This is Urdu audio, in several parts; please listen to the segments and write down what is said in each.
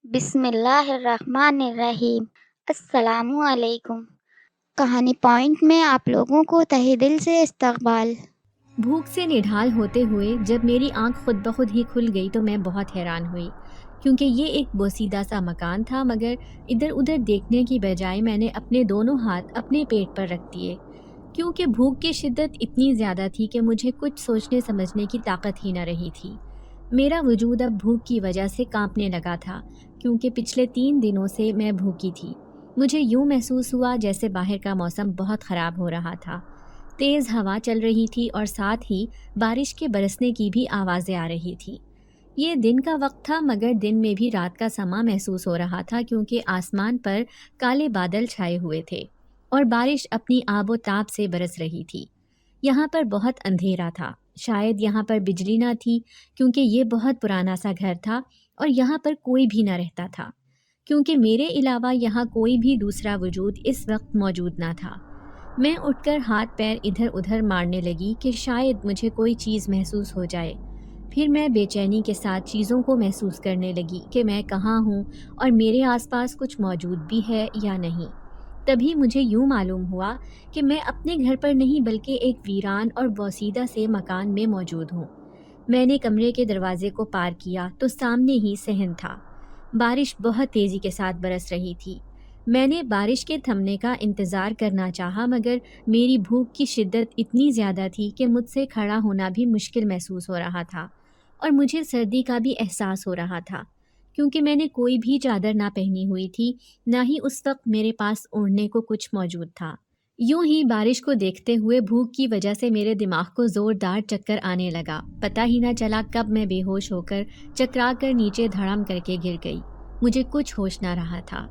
بسم اللہ الرحمن الرحیم۔ السلام علیکم۔ کہانی پوائنٹ میں آپ لوگوں کو تہہ دل سے استقبال۔ بھوک سے نڈھال ہوتے ہوئے جب میری آنکھ خود بخود ہی کھل گئی تو میں بہت حیران ہوئی، کیونکہ یہ ایک بوسیدہ سا مکان تھا، مگر ادھر ادھر دیکھنے کی بجائے میں نے اپنے دونوں ہاتھ اپنے پیٹ پر رکھ دیے، کیونکہ بھوک کی شدت اتنی زیادہ تھی کہ مجھے کچھ سوچنے سمجھنے کی طاقت ہی نہ رہی تھی۔ میرا وجود اب بھوک کی وجہ سے کانپنے لگا تھا، کیونکہ پچھلے 3 دنوں سے میں بھوکی تھی۔ مجھے یوں محسوس ہوا جیسے باہر کا موسم بہت خراب ہو رہا تھا۔ تیز ہوا چل رہی تھی اور ساتھ ہی بارش کے برسنے کی بھی آوازیں آ رہی تھی۔ یہ دن کا وقت تھا، مگر دن میں بھی رات کا سماں محسوس ہو رہا تھا، کیونکہ آسمان پر کالے بادل چھائے ہوئے تھے اور بارش اپنی آب و تاب سے برس رہی تھی۔ یہاں پر بہت اندھیرا تھا، شاید یہاں پر بجلی نہ تھی، کیونکہ یہ بہت پرانا سا گھر تھا اور یہاں پر کوئی بھی نہ رہتا تھا، کیونکہ میرے علاوہ یہاں کوئی بھی دوسرا وجود اس وقت موجود نہ تھا۔ میں اٹھ کر ہاتھ پیر ادھر ادھر مارنے لگی کہ شاید مجھے کوئی چیز محسوس ہو جائے۔ پھر میں بے چینی کے ساتھ چیزوں کو محسوس کرنے لگی کہ میں کہاں ہوں اور میرے آس پاس کچھ موجود بھی ہے یا نہیں۔ تبھی مجھے یوں معلوم ہوا کہ میں اپنے گھر پر نہیں بلکہ ایک ویران اور بوسیدہ سے مکان میں موجود ہوں۔ میں نے کمرے کے دروازے کو پار کیا تو سامنے ہی صحن تھا۔ بارش بہت تیزی کے ساتھ برس رہی تھی۔ میں نے بارش کے تھمنے کا انتظار کرنا چاہا، مگر میری بھوک کی شدت اتنی زیادہ تھی کہ مجھ سے کھڑا ہونا بھی مشکل محسوس ہو رہا تھا، اور مجھے سردی کا بھی احساس ہو رہا تھا، کیونکہ میں نے کوئی بھی چادر نہ پہنی ہوئی تھی، نہ ہی اس وقت میرے پاس اوڑھنے کو کچھ موجود تھا۔ یوں ہی بارش کو دیکھتے ہوئے بھوک کی وجہ سے میرے دماغ کو زوردار چکر آنے لگا۔ پتہ ہی نہ چلا کب میں بے ہوش ہو کر چکرا کر نیچے دھڑام کر کے گر گئی۔ مجھے کچھ ہوش نہ رہا تھا۔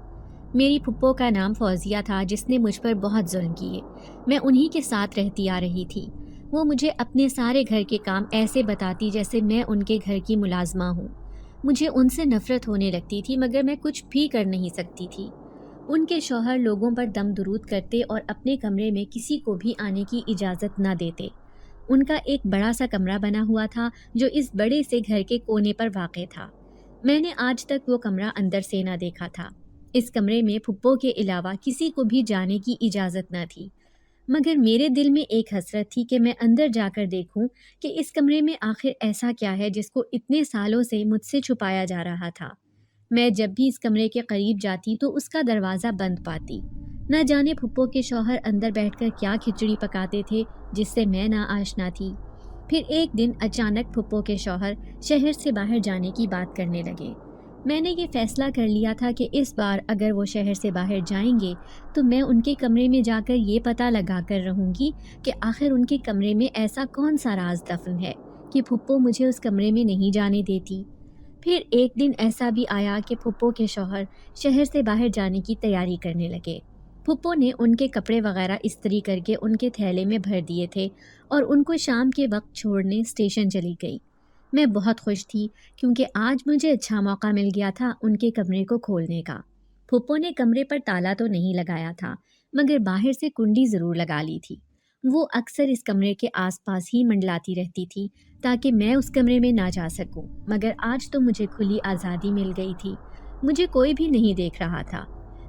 میری پھپھو کا نام فوزیہ تھا، جس نے مجھ پر بہت ظلم کیے۔ میں انہی کے ساتھ رہتی آ رہی تھی۔ وہ مجھے اپنے سارے گھر کے کام ایسے بتاتی جیسے میں ان کے گھر کی ملازمہ ہوں۔ مجھے ان سے نفرت ہونے لگتی تھی، مگر میں کچھ بھی کر نہیں سکتی تھی۔ ان کے شوہر لوگوں پر دم درود کرتے اور اپنے کمرے میں کسی کو بھی آنے کی اجازت نہ دیتے۔ ان کا ایک بڑا سا کمرہ بنا ہوا تھا جو اس بڑے سے گھر کے کونے پر واقع تھا۔ میں نے آج تک وہ کمرہ اندر سے نہ دیکھا تھا۔ اس کمرے میں پھپھو کے علاوہ کسی کو بھی جانے کی اجازت نہ تھی، مگر میرے دل میں ایک حسرت تھی کہ میں اندر جا کر دیکھوں کہ اس کمرے میں آخر ایسا کیا ہے جس کو اتنے سالوں سے مجھ سے چھپایا جا رہا تھا۔ میں جب بھی اس کمرے کے قریب جاتی تو اس کا دروازہ بند پاتی۔ نہ جانے پھپھو کے شوہر اندر بیٹھ کر کیا کھچڑی پکاتے تھے جس سے میں نہ آشنا تھی۔ پھر ایک دن اچانک پھپھو کے شوہر شہر سے باہر جانے کی بات کرنے لگے۔ میں نے یہ فیصلہ کر لیا تھا کہ اس بار اگر وہ شہر سے باہر جائیں گے تو میں ان کے کمرے میں جا کر یہ پتہ لگا کر رہوں گی کہ آخر ان کے کمرے میں ایسا کون سا راز دفن ہے کہ پھپھو مجھے اس کمرے میں نہیں جانے دیتی۔ پھر ایک دن ایسا بھی آیا کہ پھپھو کے شوہر شہر سے باہر جانے کی تیاری کرنے لگے۔ پھپھو نے ان کے کپڑے وغیرہ استری کر کے ان کے تھیلے میں بھر دیے تھے اور ان کو شام کے وقت چھوڑنے اسٹیشن چلی گئی۔ میں بہت خوش تھی، کیونکہ آج مجھے اچھا موقع مل گیا تھا ان کے کمرے کو کھولنے کا۔ پھپھو نے کمرے پر تالا تو نہیں لگایا تھا، مگر باہر سے کنڈی ضرور لگا لی تھی۔ وہ اکثر اس کمرے کے آس پاس ہی منڈلاتی رہتی تھی تاکہ میں اس کمرے میں نہ جا سکوں، مگر آج تو مجھے کھلی آزادی مل گئی تھی۔ مجھے کوئی بھی نہیں دیکھ رہا تھا۔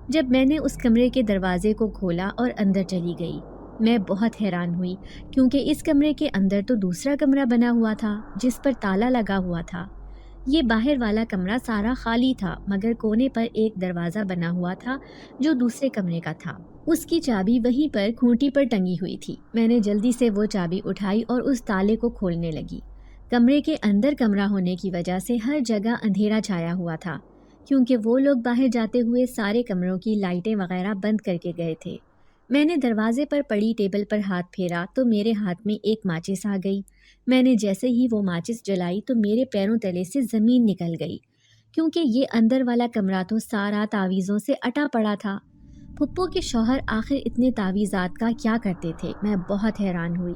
جب میں نے اس کمرے کے دروازے کو کھولا اور اندر چلی گئی، میں بہت حیران ہوئی، کیونکہ اس کمرے کے اندر تو دوسرا کمرہ بنا ہوا تھا جس پر تالا لگا ہوا تھا۔ یہ باہر والا کمرہ سارا خالی تھا، مگر کونے پر ایک دروازہ بنا ہوا تھا جو دوسرے کمرے کا تھا۔ اس کی چابی وہیں پر کھونٹی پر ٹنگی ہوئی تھی۔ میں نے جلدی سے وہ چابی اٹھائی اور اس تالے کو کھولنے لگی۔ کمرے کے اندر کمرہ ہونے کی وجہ سے ہر جگہ اندھیرا چھایا ہوا تھا، کیونکہ وہ لوگ باہر جاتے ہوئے سارے کمروں کی لائٹیں وغیرہ بند کر کے گئے تھے۔ میں نے دروازے پر پڑی ٹیبل پر ہاتھ پھیرا تو میرے ہاتھ میں ایک ماچس آ گئی۔ میں نے جیسے ہی وہ ماچس جلائی تو میرے پیروں تلے سے زمین نکل گئی، کیونکہ یہ اندر والا کمرہ تو سارا تعویذوں سے اٹا پڑا تھا۔ پھپھو کے شوہر آخر اتنے تعویذات کا کیا کرتے تھے؟ میں بہت حیران ہوئی،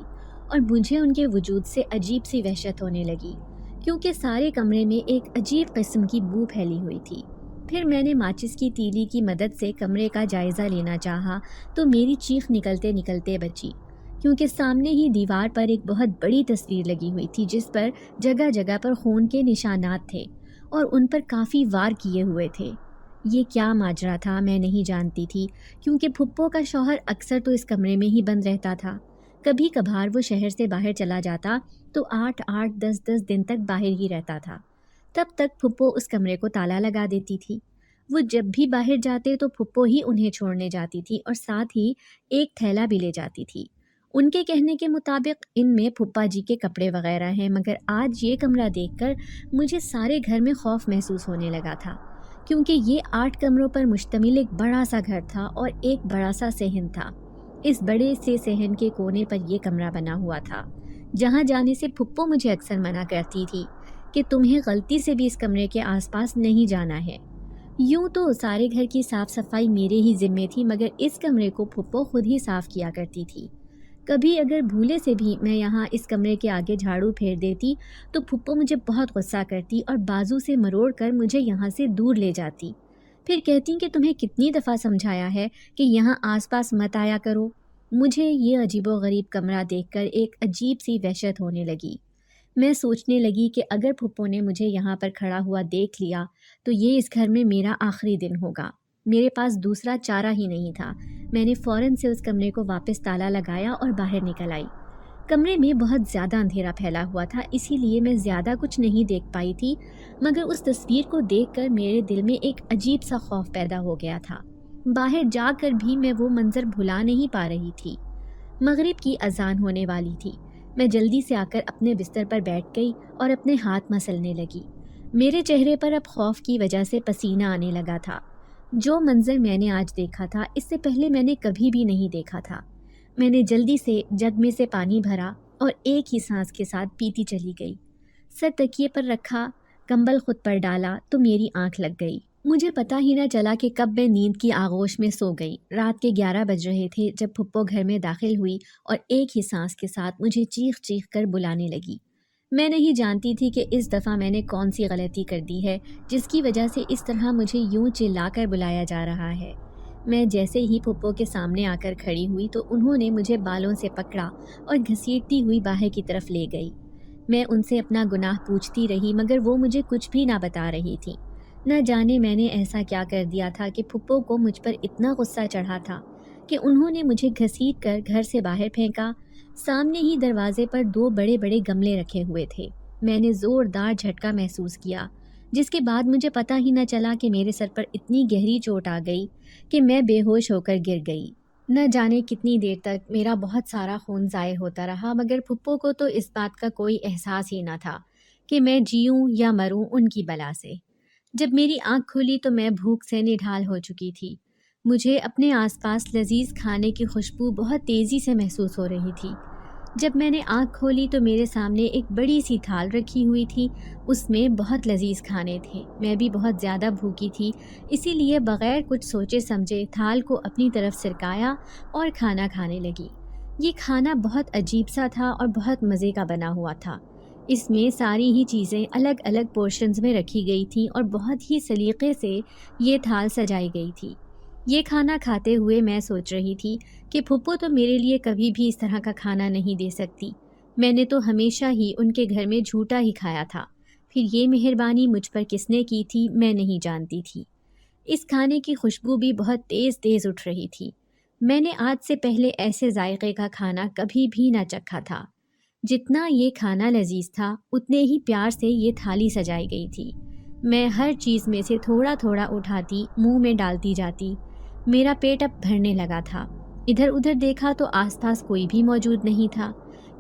اور مجھے ان کے وجود سے عجیب سی وحشت ہونے لگی، کیونکہ سارے کمرے میں ایک عجیب قسم کی بو پھیلی ہوئی تھی۔ پھر میں نے ماچس کی تیلی کی مدد سے کمرے کا جائزہ لینا چاہا تو میری چیخ نکلتے نکلتے بچی، کیونکہ سامنے ہی دیوار پر ایک بہت بڑی تصویر لگی ہوئی تھی جس پر جگہ جگہ پر خون کے نشانات تھے۔ اور ان پر کافی وار کیے ہوئے تھے۔ یہ کیا ماجرا تھا میں نہیں جانتی تھی، کیونکہ پھپھو کا شوہر اکثر تو اس کمرے میں ہی بند رہتا تھا۔ کبھی کبھار وہ شہر سے باہر چلا جاتا تو 8 10 دن تک باہر ہی رہتا تھا۔ تب تک پھپھو اس کمرے کو تالا لگا دیتی تھی۔ وہ جب بھی باہر جاتے تو پھپھو ہی انہیں چھوڑنے جاتی تھی اور ساتھ ہی ایک تھیلا بھی لے جاتی تھی۔ ان کے کہنے کے مطابق ان میں پھپھا جی کے کپڑے وغیرہ ہیں، مگر آج یہ کمرہ دیکھ کر مجھے سارے گھر میں خوف محسوس ہونے لگا تھا، کیونکہ یہ 8 کمروں پر مشتمل ایک بڑا سا گھر تھا اور ایک بڑا سا صحن تھا۔ اس بڑے سے صحن کے کونے پر یہ کمرہ بنا ہوا تھا، جہاں جانے سے پھپھو مجھے اکثر منع کرتی تھی کہ تمہیں غلطی سے بھی اس کمرے کے آس پاس نہیں جانا ہے۔ یوں تو سارے گھر کی صاف صفائی میرے ہی ذمے تھی، مگر اس کمرے کو پھپھو خود ہی صاف کیا کرتی تھی۔ کبھی اگر بھولے سے بھی میں یہاں اس کمرے کے آگے جھاڑو پھیر دیتی تو پھپھو مجھے بہت غصہ کرتی اور بازو سے مروڑ کر مجھے یہاں سے دور لے جاتی۔ پھر کہتی کہ تمہیں کتنی دفعہ سمجھایا ہے کہ یہاں آس پاس مت آیا کرو۔ مجھے یہ عجیب و غریب کمرہ دیکھ کر ایک عجیب سی وحشت ہونے لگی۔ میں سوچنے لگی کہ اگر پھپھو نے مجھے یہاں پر کھڑا ہوا دیکھ لیا تو یہ اس گھر میں میرا آخری دن ہوگا۔ میرے پاس دوسرا چارہ ہی نہیں تھا۔ میں نے فوراً سے اس کمرے کو واپس تالا لگایا اور باہر نکل آئی۔ کمرے میں بہت زیادہ اندھیرا پھیلا ہوا تھا، اسی لیے میں زیادہ کچھ نہیں دیکھ پائی تھی، مگر اس تصویر کو دیکھ کر میرے دل میں ایک عجیب سا خوف پیدا ہو گیا تھا۔ باہر جا کر بھی میں وہ منظر بھلا نہیں پا رہی تھی۔ مغرب کی اذان ہونے والی تھی۔ میں جلدی سے آ کر اپنے بستر پر بیٹھ گئی اور اپنے ہاتھ مسلنے لگی۔ میرے چہرے پر اب خوف کی وجہ سے پسینہ آنے لگا تھا۔ جو منظر میں نے آج دیکھا تھا اس سے پہلے میں نے کبھی بھی نہیں دیکھا تھا۔ میں نے جلدی سے جگ میں سے پانی بھرا اور ایک ہی سانس کے ساتھ پیتی چلی گئی۔ سر تکیے پر رکھا، کمبل خود پر ڈالا تو میری آنکھ لگ گئی۔ مجھے پتہ ہی نہ چلا کہ کب میں نیند کی آغوش میں سو گئی۔ رات کے 11 بج رہے تھے جب پھپھو گھر میں داخل ہوئی اور ایک ہی سانس کے ساتھ مجھے چیخ چیخ کر بلانے لگی۔ میں نہیں جانتی تھی کہ اس دفعہ میں نے کون سی غلطی کر دی ہے جس کی وجہ سے اس طرح مجھے یوں چلا کر بلایا جا رہا ہے۔ میں جیسے ہی پھپھو کے سامنے آ کر کھڑی ہوئی تو انہوں نے مجھے بالوں سے پکڑا اور گھسیٹتی ہوئی باہر کی طرف لے گئی۔ میں ان سے اپنا گناہ پوچھتی رہی مگر وہ مجھے کچھ بھی نہ بتا رہی تھی۔ نہ جانے میں نے ایسا کیا کر دیا تھا کہ پھپھو کو مجھ پر اتنا غصہ چڑھا تھا کہ انہوں نے مجھے گھسیٹ کر گھر سے باہر پھینکا۔ سامنے ہی دروازے پر 2 بڑے بڑے گملے رکھے ہوئے تھے۔ میں نے زوردار جھٹکا محسوس کیا، جس کے بعد مجھے پتہ ہی نہ چلا کہ میرے سر پر اتنی گہری چوٹ آ گئی کہ میں بے ہوش ہو کر گر گئی۔ نہ جانے کتنی دیر تک میرا بہت سارا خون ضائع ہوتا رہا، مگر پھپھو کو تو اس بات کا کوئی احساس ہی نہ تھا کہ میں جیوں یا مروں ان کی بلا سے۔ جب میری آنکھ کھلی تو میں بھوک سے نڈھال ہو چکی تھی۔ مجھے اپنے آس پاس لذیذ کھانے کی خوشبو بہت تیزی سے محسوس ہو رہی تھی۔ جب میں نے آنکھ کھولی تو میرے سامنے ایک بڑی سی تھال رکھی ہوئی تھی، اس میں بہت لذیذ کھانے تھے۔ میں بھی بہت زیادہ بھوکی تھی، اسی لیے بغیر کچھ سوچے سمجھے تھال کو اپنی طرف سرکایا اور کھانا کھانے لگی۔ یہ کھانا بہت عجیب سا تھا اور بہت مزے کا بنا ہوا تھا۔ اس میں ساری ہی چیزیں الگ الگ پورشنز میں رکھی گئی تھیں اور بہت ہی سلیقے سے یہ تھال سجائی گئی تھی۔ یہ کھانا کھاتے ہوئے میں سوچ رہی تھی کہ پھپھو تو میرے لیے کبھی بھی اس طرح کا کھانا نہیں دے سکتی۔ میں نے تو ہمیشہ ہی ان کے گھر میں جھوٹا ہی کھایا تھا۔ پھر یہ مہربانی مجھ پر کس نے کی تھی میں نہیں جانتی تھی۔ اس کھانے کی خوشبو بھی بہت تیز تیز اٹھ رہی تھی۔ میں نے آج سے پہلے ایسے ذائقے کا کھانا کبھی بھی نہ چکھا تھا۔ جتنا یہ کھانا لذیذ تھا اتنے ہی پیار سے یہ تھالی سجائی گئی تھی۔ میں ہر چیز میں سے تھوڑا تھوڑا اٹھاتی منہ میں ڈالتی جاتی۔ میرا پیٹ اب بھرنے لگا تھا۔ ادھر ادھر دیکھا تو آس پاس کوئی بھی موجود نہیں تھا۔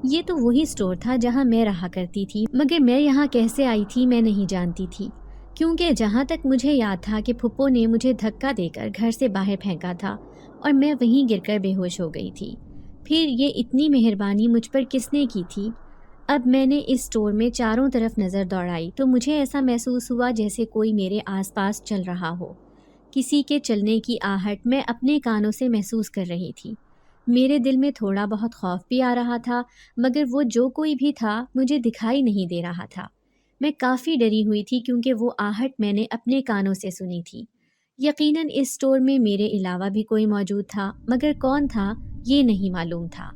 یہ تو وہی اسٹور تھا جہاں میں رہا کرتی تھی، مگر میں یہاں کیسے آئی تھی میں نہیں جانتی تھی، کیونکہ جہاں تک مجھے یاد تھا کہ پھپھو نے مجھے دھکا دے کر گھر سے باہر پھینکا تھا اور میں وہیں گر کر بے ہوش ہو گئی تھی۔ پھر یہ اتنی مہربانی مجھ پر کس نے کی تھی؟ اب میں نے اس اسٹور میں چاروں طرف نظر دوڑائی تو مجھے ایسا محسوس ہوا جیسے کوئی میرے آس پاس چل رہا ہو۔ کسی کے چلنے کی آہٹ میں اپنے کانوں سے محسوس کر رہی تھی۔ میرے دل میں تھوڑا بہت خوف بھی آ رہا تھا، مگر وہ جو کوئی بھی تھا مجھے دکھائی نہیں دے رہا تھا۔ میں کافی ڈری ہوئی تھی کیونکہ وہ آہٹ میں نے اپنے کانوں سے سنی تھی۔ یقیناً اس اسٹور میں میرے علاوہ بھی کوئی موجود تھا، مگر کون تھا یہ نہیں معلوم تھا۔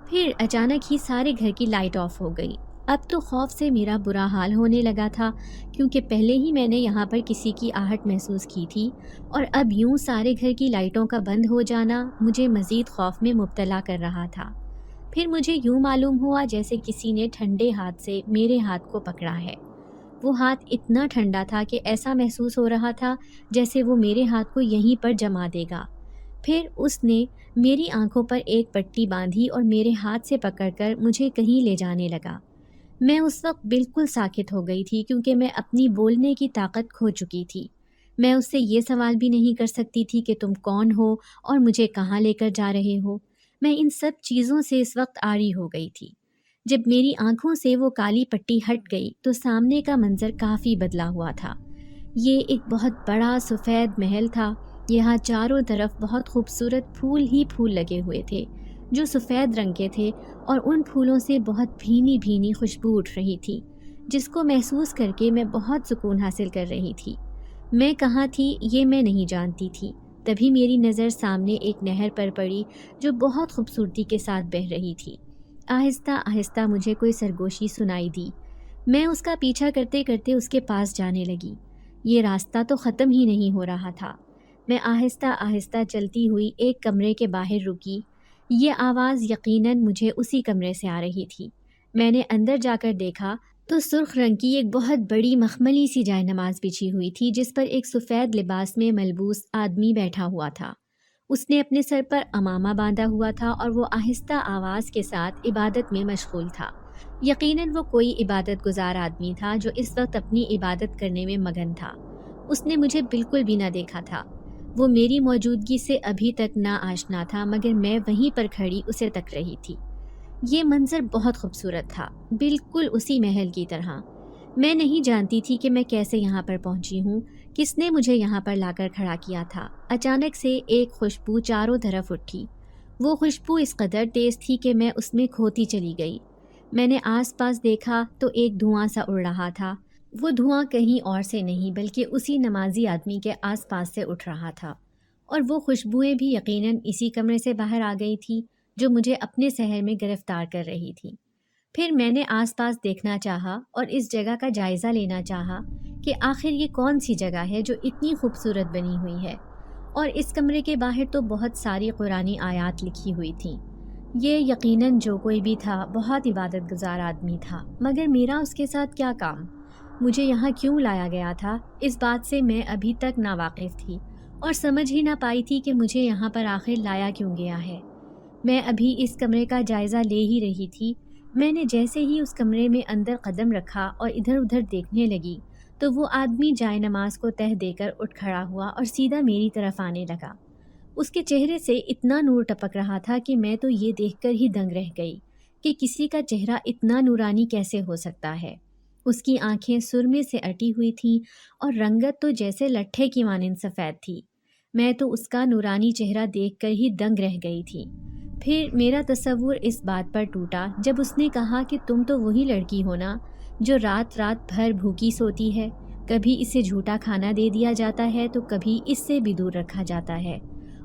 پھر اچانک ہی سارے گھر کی لائٹ آف ہو گئی۔ اب تو خوف سے میرا برا حال ہونے لگا تھا، کیونکہ پہلے ہی میں نے یہاں پر کسی کی آہٹ محسوس کی تھی، اور اب یوں سارے گھر کی لائٹوں کا بند ہو جانا مجھے مزید خوف میں مبتلا کر رہا تھا۔ پھر مجھے یوں معلوم ہوا جیسے کسی نے ٹھنڈے ہاتھ سے میرے ہاتھ کو پکڑا ہے۔ وہ ہاتھ اتنا ٹھنڈا تھا کہ ایسا محسوس ہو رہا تھا جیسے وہ میرے ہاتھ کو یہیں پر جما دے گا۔ پھر اس نے میری آنکھوں پر ایک پٹی باندھی اور میرے ہاتھ سے پکڑ کر مجھے کہیں لے جانے لگا۔ میں اس وقت بالکل ساکت ہو گئی تھی، کیونکہ میں اپنی بولنے کی طاقت کھو چکی تھی۔ میں اس سے یہ سوال بھی نہیں کر سکتی تھی کہ تم کون ہو اور مجھے کہاں لے کر جا رہے ہو۔ میں ان سب چیزوں سے اس وقت عاری ہو گئی تھی۔ جب میری آنکھوں سے وہ کالی پٹی ہٹ گئی تو سامنے کا منظر کافی بدلا ہوا تھا۔ یہ ایک بہت بڑا سفید محل تھا۔ یہاں چاروں طرف بہت خوبصورت پھول ہی پھول لگے ہوئے تھے، جو سفید رنگ کے تھے، اور ان پھولوں سے بہت بھینی بھینی خوشبو اٹھ رہی تھی، جس کو محسوس کر کے میں بہت سکون حاصل کر رہی تھی۔ میں کہاں تھی یہ میں نہیں جانتی تھی۔ تبھی میری نظر سامنے ایک نہر پر پڑی جو بہت خوبصورتی کے ساتھ بہہ رہی تھی۔ آہستہ آہستہ مجھے کوئی سرگوشی سنائی دی۔ میں اس کا پیچھا کرتے کرتے اس کے پاس جانے لگی۔ یہ راستہ تو ختم ہی نہیں ہو رہا تھا۔ میں آہستہ آہستہ چلتی ہوئی ایک کمرے کے باہر رکی۔ یہ آواز یقیناً مجھے اسی کمرے سے آ رہی تھی۔ میں نے اندر جا کر دیکھا تو سرخ رنگ کی ایک بہت بڑی مخملی سی جائے نماز بچھی ہوئی تھی، جس پر ایک سفید لباس میں ملبوس آدمی بیٹھا ہوا تھا۔ اس نے اپنے سر پر عمامہ باندھا ہوا تھا اور وہ آہستہ آواز کے ساتھ عبادت میں مشغول تھا۔ یقیناً وہ کوئی عبادت گزار آدمی تھا جو اس وقت اپنی عبادت کرنے میں مگن تھا۔ اس نے مجھے بالکل بھی نہ دیکھا تھا۔ وہ میری موجودگی سے ابھی تک نہ آشنا تھا، مگر میں وہیں پر کھڑی اسے تک رہی تھی۔ یہ منظر بہت خوبصورت تھا، بالکل اسی محل کی طرح۔ میں نہیں جانتی تھی کہ میں کیسے یہاں پر پہنچی ہوں، کس نے مجھے یہاں پر لا کر کھڑا کیا تھا۔ اچانک سے ایک خوشبو چاروں طرف اٹھی۔ وہ خوشبو اس قدر تیز تھی کہ میں اس میں کھوتی چلی گئی۔ میں نے آس پاس دیکھا تو ایک دھواں سا اڑ رہا تھا۔ وہ دھواں کہیں اور سے نہیں بلکہ اسی نمازی آدمی کے آس پاس سے اٹھ رہا تھا، اور وہ خوشبوئیں بھی یقیناً اسی کمرے سے باہر آ گئی تھی جو مجھے اپنے سحر میں گرفتار کر رہی تھی۔ پھر میں نے آس پاس دیکھنا چاہا اور اس جگہ کا جائزہ لینا چاہا کہ آخر یہ کون سی جگہ ہے جو اتنی خوبصورت بنی ہوئی ہے، اور اس کمرے کے باہر تو بہت ساری قرآنی آیات لکھی ہوئی تھیں۔ یہ یقیناً جو کوئی بھی تھا بہت عبادت گزار آدمی تھا، مگر میرا اس کے ساتھ کیا کام؟ مجھے یہاں کیوں لایا گیا تھا، اس بات سے میں ابھی تک ناواقف تھی اور سمجھ ہی نہ پائی تھی کہ مجھے یہاں پر آخر لایا کیوں گیا ہے۔ میں ابھی اس کمرے کا جائزہ لے ہی رہی تھی۔ میں نے جیسے ہی اس کمرے میں اندر قدم رکھا اور ادھر ادھر دیکھنے لگی تو وہ آدمی جائے نماز کو تہ دے کر اٹھ کھڑا ہوا اور سیدھا میری طرف آنے لگا۔ اس کے چہرے سے اتنا نور ٹپک رہا تھا کہ میں تو یہ دیکھ کر ہی دنگ رہ گئی کہ کسی کا چہرہ اتنا نورانی کیسے ہو سکتا ہے۔ اس کی آنکھیں سرمے سے اٹی ہوئی تھیں اور رنگت تو جیسے لٹھے کی مانند سفید تھی۔ میں تو اس کا نورانی چہرہ دیکھ کر ہی دنگ رہ گئی تھی۔ پھر میرا تصور اس بات پر ٹوٹا جب اس نے کہا کہ تم تو وہی لڑکی ہو نا جو رات رات بھر بھوکی سوتی ہے، کبھی اسے جھوٹا کھانا دے دیا جاتا ہے تو کبھی اس سے بھی دور رکھا جاتا ہے،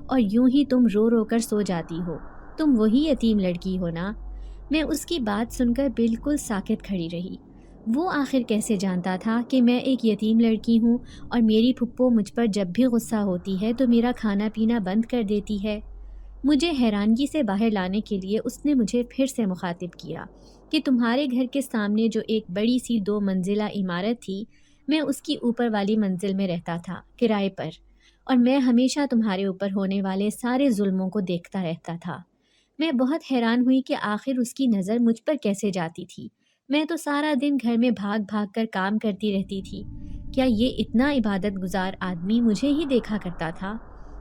اور یوں ہی تم رو رو کر سو جاتی ہو۔ تم وہی یتیم لڑکی ہو نا؟ میں اس کی بات سن کر بالکل ساکت کھڑی رہی۔ وہ آخر کیسے جانتا تھا کہ میں ایک یتیم لڑکی ہوں اور میری پھپھو مجھ پر جب بھی غصہ ہوتی ہے تو میرا کھانا پینا بند کر دیتی ہے؟ مجھے حیرانگی سے باہر لانے کے لیے اس نے مجھے پھر سے مخاطب کیا کہ تمہارے گھر کے سامنے جو ایک بڑی سی 2 منزلہ عمارت تھی، میں اس کی اوپر والی منزل میں رہتا تھا کرائے پر، اور میں ہمیشہ تمہارے اوپر ہونے والے سارے ظلموں کو دیکھتا رہتا تھا۔ میں بہت حیران ہوئی کہ آخر اس کی نظر مجھ پر کیسے جاتی تھی۔ میں تو سارا دن گھر میں بھاگ بھاگ کر کام کرتی رہتی تھی۔ کیا یہ اتنا عبادت گزار آدمی مجھے ہی دیکھا کرتا تھا؟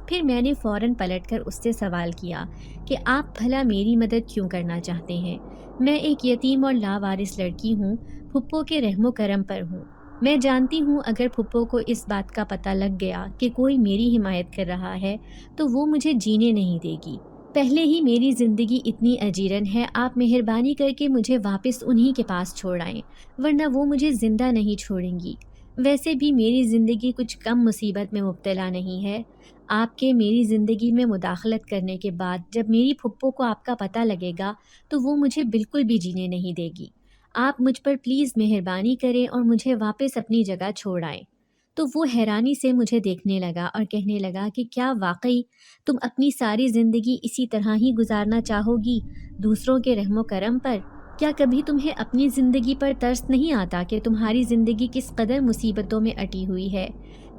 پھر میں نے فوراً پلٹ کر اس سے سوال کیا کہ آپ بھلا میری مدد کیوں کرنا چاہتے ہیں؟ میں ایک یتیم اور لاوارث لڑکی ہوں، پھپھو کے رحم و کرم پر ہوں۔ میں جانتی ہوں اگر پھپھو کو اس بات کا پتہ لگ گیا کہ کوئی میری حمایت کر رہا ہے تو وہ مجھے جینے نہیں دے گی۔ پہلے ہی میری زندگی اتنی اجیرن ہے، آپ مہربانی کر کے مجھے واپس انہی کے پاس چھوڑ آئیں، ورنہ وہ مجھے زندہ نہیں چھوڑیں گی۔ ویسے بھی میری زندگی کچھ کم مصیبت میں مبتلا نہیں ہے۔ آپ کے میری زندگی میں مداخلت کرنے کے بعد جب میری پھپھو کو آپ کا پتہ لگے گا تو وہ مجھے بالکل بھی جینے نہیں دے گی۔ آپ مجھ پر پلیز مہربانی کریں اور مجھے واپس اپنی جگہ چھوڑ آئیں۔ تو وہ حیرانی سے مجھے دیکھنے لگا اور کہنے لگا کہ کیا واقعی تم اپنی ساری زندگی اسی طرح ہی گزارنا چاہو گی، دوسروں کے رحم و کرم پر؟ کیا کبھی تمہیں اپنی زندگی پر ترس نہیں آتا کہ تمہاری زندگی کس قدر مصیبتوں میں اٹی ہوئی ہے؟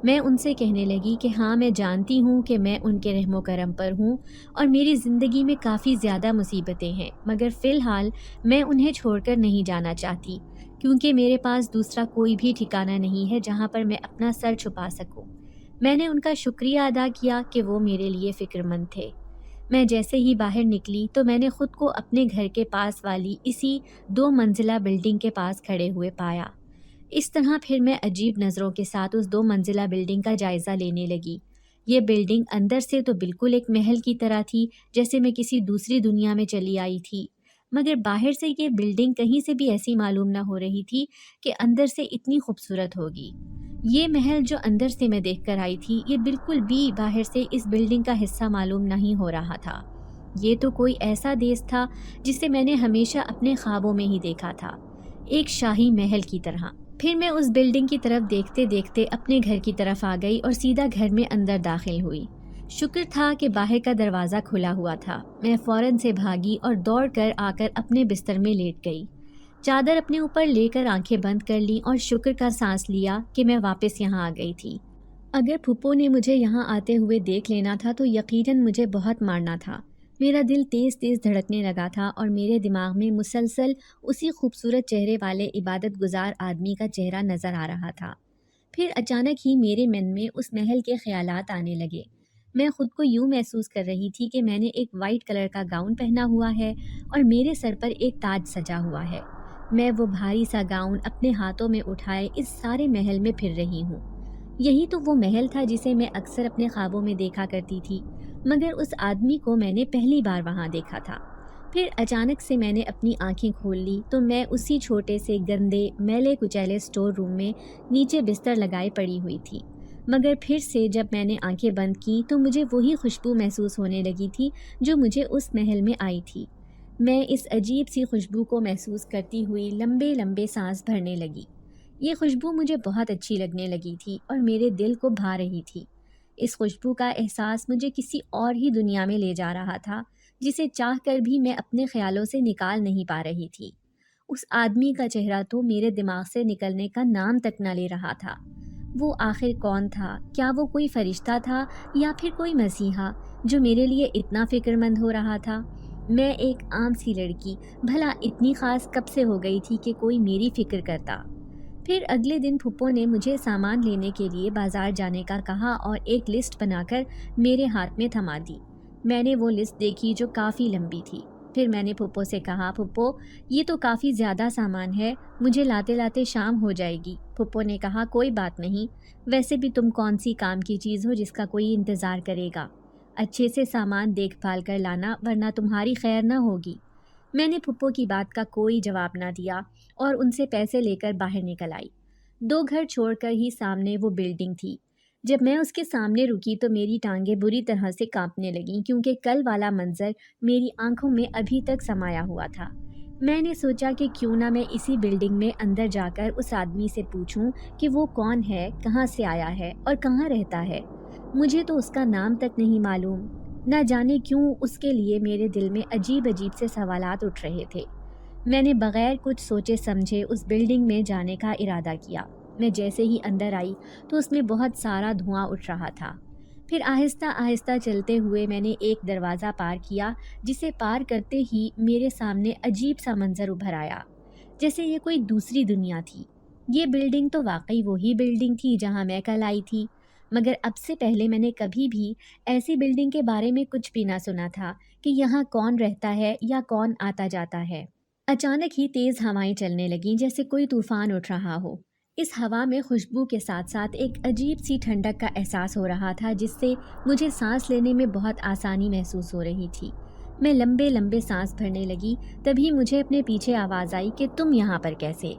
میں ان سے کہنے لگی کہ ہاں، میں جانتی ہوں کہ میں ان کے رحم و کرم پر ہوں اور میری زندگی میں کافی زیادہ مصیبتیں ہیں، مگر فی الحال میں انہیں چھوڑ کر نہیں جانا چاہتی، کیونکہ میرے پاس دوسرا کوئی بھی ٹھکانہ نہیں ہے جہاں پر میں اپنا سر چھپا سکوں۔ میں نے ان کا شکریہ ادا کیا کہ وہ میرے لیے فکر مند تھے۔ میں جیسے ہی باہر نکلی تو میں نے خود کو اپنے گھر کے پاس والی اسی 2 منزلہ بلڈنگ کے پاس کھڑے ہوئے پایا۔ اس طرح پھر میں عجیب نظروں کے ساتھ اس 2 منزلہ بلڈنگ کا جائزہ لینے لگی۔ یہ بلڈنگ اندر سے تو بالکل ایک محل کی طرح تھی، جیسے میں کسی دوسری دنیا میں چلی آئی تھی، مگر باہر سے یہ بلڈنگ کہیں سے بھی ایسی معلوم نہ ہو رہی تھی کہ اندر سے اتنی خوبصورت ہوگی۔ یہ محل جو اندر سے میں دیکھ کر آئی تھی، یہ بالکل بھی باہر سے اس بلڈنگ کا حصہ معلوم نہیں ہو رہا تھا۔ یہ تو کوئی ایسا دیس تھا جسے میں نے ہمیشہ اپنے خوابوں میں ہی دیکھا تھا، ایک شاہی محل کی طرح۔ پھر میں اس بلڈنگ کی طرف دیکھتے دیکھتے اپنے گھر کی طرف آ گئی اور سیدھا گھر میں اندر داخل ہوئی۔ شکر تھا کہ باہر کا دروازہ کھلا ہوا تھا۔ میں فوراً سے بھاگی اور دوڑ کر آ کر اپنے بستر میں لیٹ گئی، چادر اپنے اوپر لے کر آنکھیں بند کر لیں اور شکر کا سانس لیا کہ میں واپس یہاں آ گئی تھی۔ اگر پھپھو نے مجھے یہاں آتے ہوئے دیکھ لینا تھا تو یقیناً مجھے بہت مارنا تھا۔ میرا دل تیز تیز دھڑکنے لگا تھا اور میرے دماغ میں مسلسل اسی خوبصورت چہرے والے عبادت گزار آدمی کا چہرہ نظر آ رہا تھا۔ پھر اچانک ہی میرے من میں اس محل کے خیالات آنے لگے۔ میں خود کو یوں محسوس کر رہی تھی کہ میں نے ایک وائٹ کلر کا گاؤن پہنا ہوا ہے اور میرے سر پر ایک تاج سجا ہوا ہے۔ میں وہ بھاری سا گاؤن اپنے ہاتھوں میں اٹھائے اس سارے محل میں پھر رہی ہوں۔ یہی تو وہ محل تھا جسے میں اکثر اپنے خوابوں میں دیکھا کرتی تھی، مگر اس آدمی کو میں نے پہلی بار وہاں دیکھا تھا۔ پھر اچانک سے میں نے اپنی آنکھیں کھول لی تو میں اسی چھوٹے سے گندے میلے کچیلے اسٹور روم میں نیچے بستر لگائے پڑی ہوئی تھی، مگر پھر سے جب میں نے آنکھیں بند کی تو مجھے وہی خوشبو محسوس ہونے لگی تھی جو مجھے اس محل میں آئی تھی۔ میں اس عجیب سی خوشبو کو محسوس کرتی ہوئی لمبے لمبے سانس بھرنے لگی۔ یہ خوشبو مجھے بہت اچھی لگنے لگی تھی اور میرے دل کو بھا رہی تھی۔ اس خوشبو کا احساس مجھے کسی اور ہی دنیا میں لے جا رہا تھا، جسے چاہ کر بھی میں اپنے خیالوں سے نکال نہیں پا رہی تھی۔ اس آدمی کا چہرہ تو میرے دماغ سے نکلنے کا نام تک نہ لے رہا تھا۔ وہ آخر کون تھا؟ کیا وہ کوئی فرشتہ تھا یا پھر کوئی مسیحا جو میرے لیے اتنا فکر مند ہو رہا تھا؟ میں ایک عام سی لڑکی، بھلا اتنی خاص کب سے ہو گئی تھی کہ کوئی میری فکر کرتا؟ پھر اگلے دن پھپھو نے مجھے سامان لینے کے لیے بازار جانے کا کہا اور ایک لسٹ بنا کر میرے ہاتھ میں تھما دی۔ میں نے وہ لسٹ دیکھی جو کافی لمبی تھی۔ پھر میں نے پھپھو سے کہا، پھپھو یہ تو کافی زیادہ سامان ہے، مجھے لاتے لاتے شام ہو جائے گی۔ پھپھو نے کہا، کوئی بات نہیں، ویسے بھی تم کون سی کام کی چیز ہو جس کا کوئی انتظار کرے گا، اچھے سے سامان دیکھ بھال کر لانا ورنہ تمہاری خیر نہ ہوگی۔ میں نے پھپھو کی بات کا کوئی جواب نہ دیا اور ان سے پیسے لے کر باہر نکل آئی۔ 2 گھر چھوڑ کر ہی سامنے وہ بلڈنگ تھی۔ جب میں اس کے سامنے رکی تو میری ٹانگیں بری طرح سے کانپنے لگیں، کیونکہ کل والا منظر میری آنکھوں میں ابھی تک سمایا ہوا تھا۔ میں نے سوچا کہ کیوں نہ میں اسی بلڈنگ میں اندر جا کر اس آدمی سے پوچھوں کہ وہ کون ہے، کہاں سے آیا ہے اور کہاں رہتا ہے۔ مجھے تو اس کا نام تک نہیں معلوم۔ نہ جانے کیوں اس کے لیے میرے دل میں عجیب عجیب سے سوالات اٹھ رہے تھے۔ میں نے بغیر کچھ سوچے سمجھے اس بلڈنگ میں جانے کا ارادہ کیا۔ میں جیسے ہی اندر آئی تو اس میں بہت سارا دھواں اٹھ رہا تھا۔ پھر آہستہ آہستہ چلتے ہوئے میں نے ایک دروازہ پار کیا، جسے پار کرتے ہی میرے سامنے عجیب سا منظر ابھر آیا، جیسے یہ کوئی دوسری دنیا تھی۔ یہ بلڈنگ تو واقعی وہی بلڈنگ تھی جہاں میں کل آئی تھی، مگر اب سے پہلے میں نے کبھی بھی ایسی بلڈنگ کے بارے میں کچھ بھی نہ سنا تھا کہ یہاں کون رہتا ہے یا کون آتا جاتا ہے۔ اچانک ہی تیز ہوائیں چلنے لگیں جیسے کوئی طوفان اٹھ رہا ہو۔ اس ہوا میں خوشبو کے ساتھ ساتھ ایک عجیب سی ٹھنڈک کا احساس ہو رہا تھا، جس سے مجھے سانس لینے میں بہت آسانی محسوس ہو رہی تھی۔ میں لمبے لمبے سانس بھرنے لگی، تبھی مجھے اپنے پیچھے آواز آئی کہ تم یہاں پر کیسے؟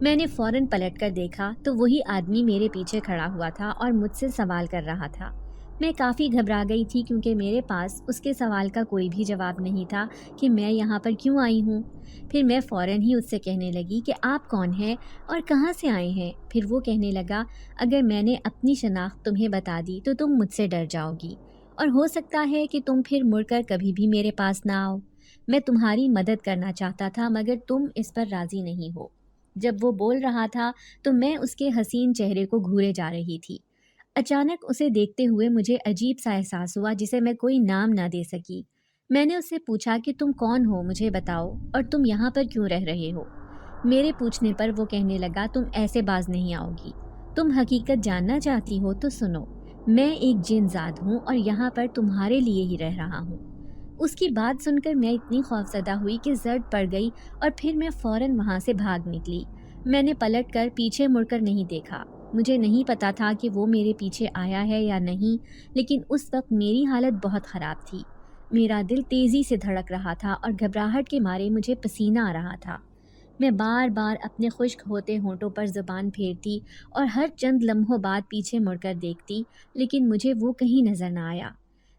میں نے فوراً پلٹ کر دیکھا تو وہی آدمی میرے پیچھے کھڑا ہوا تھا اور مجھ سے سوال کر رہا تھا۔ میں کافی گھبرا گئی تھی کیونکہ میرے پاس اس کے سوال کا کوئی بھی جواب نہیں تھا کہ میں یہاں پر کیوں آئی ہوں۔ پھر میں فوراً ہی اس سے کہنے لگی کہ آپ کون ہیں اور کہاں سے آئے ہیں۔ پھر وہ کہنے لگا، اگر میں نے اپنی شناخت تمہیں بتا دی تو تم مجھ سے ڈر جاؤ گی اور ہو سکتا ہے کہ تم پھر مڑ کر کبھی بھی میرے پاس نہ آؤ۔ میں تمہاری مدد کرنا چاہتا تھا مگر تم اس پر راضی نہیں ہو۔ جب وہ بول رہا تھا تو میں اس کے حسین چہرے کو گھورے جا رہی تھی۔ اچانک اسے دیکھتے ہوئے مجھے عجیب سا احساس ہوا جسے میں کوئی نام نہ دے سکی۔ میں نے اس سے پوچھا کہ تم کون ہو، مجھے بتاؤ، اور تم یہاں پر کیوں رہ رہے ہو؟ میرے پوچھنے پر وہ کہنے لگا، تم ایسے باز نہیں آؤ گی۔ تم حقیقت جاننا چاہتی ہو تو سنو، میں ایک جن زاد ہوں اور یہاں پر تمہارے لیے ہی رہ رہا ہوں۔ اس کی بات سن کر میں اتنی خوفزدہ ہوئی کہ زرد پڑ گئی اور پھر میں فوراً وہاں سے بھاگ نکلی۔ میں نے پلٹ کر پیچھے مڑ کر نہیں دیکھا۔ مجھے نہیں پتا تھا کہ وہ میرے پیچھے آیا ہے یا نہیں، لیکن اس وقت میری حالت بہت خراب تھی۔ میرا دل تیزی سے دھڑک رہا تھا اور گھبراہٹ کے مارے مجھے پسینہ آ رہا تھا۔ میں بار بار اپنے خشک ہوتے ہونٹوں پر زبان پھیرتی اور ہر چند لمحوں بعد پیچھے مڑ کر دیکھتی، لیکن مجھے وہ کہیں نظر نہ آیا۔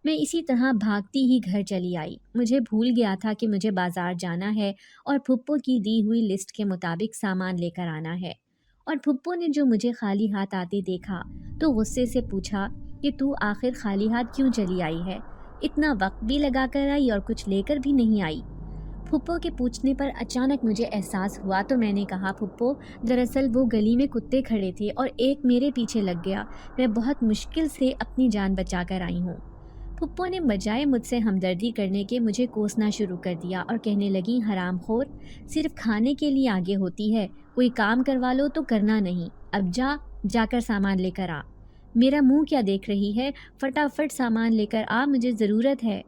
میں اسی طرح بھاگتی ہی گھر چلی آئی۔ مجھے بھول گیا تھا کہ مجھے بازار جانا ہے اور پھپھو کی دی ہوئی لسٹ کے مطابق سامان لے کر آنا ہے۔ اور پھپھو نے جو مجھے خالی ہاتھ آتے دیکھا تو غصے سے پوچھا کہ تو آخر خالی ہاتھ کیوں چلی آئی ہے؟ اتنا وقت بھی لگا کر آئی اور کچھ لے کر بھی نہیں آئی۔ پھپھو کے پوچھنے پر اچانک مجھے احساس ہوا تو میں نے کہا، پھپھو دراصل وہ گلی میں کتے کھڑے تھے اور ایک میرے پیچھے لگ گیا۔ میں بہت مشکل سے اپنی جان بچا کر آئی ہوں۔ پھپھو نے بجائے مجھ سے ہمدردی کرنے کے مجھے کوسنا شروع کر دیا اور کہنے لگی، حرام خور، صرف کھانے کے لیے آگے ہوتی ہے، کوئی کام کروا لو تو کرنا نہیں۔ اب جا کر سامان لے کر آ۔ میرا منہ کیا دیکھ رہی ہے؟ فٹافٹ سامان لے کر آ، مجھے ضرورت ہے۔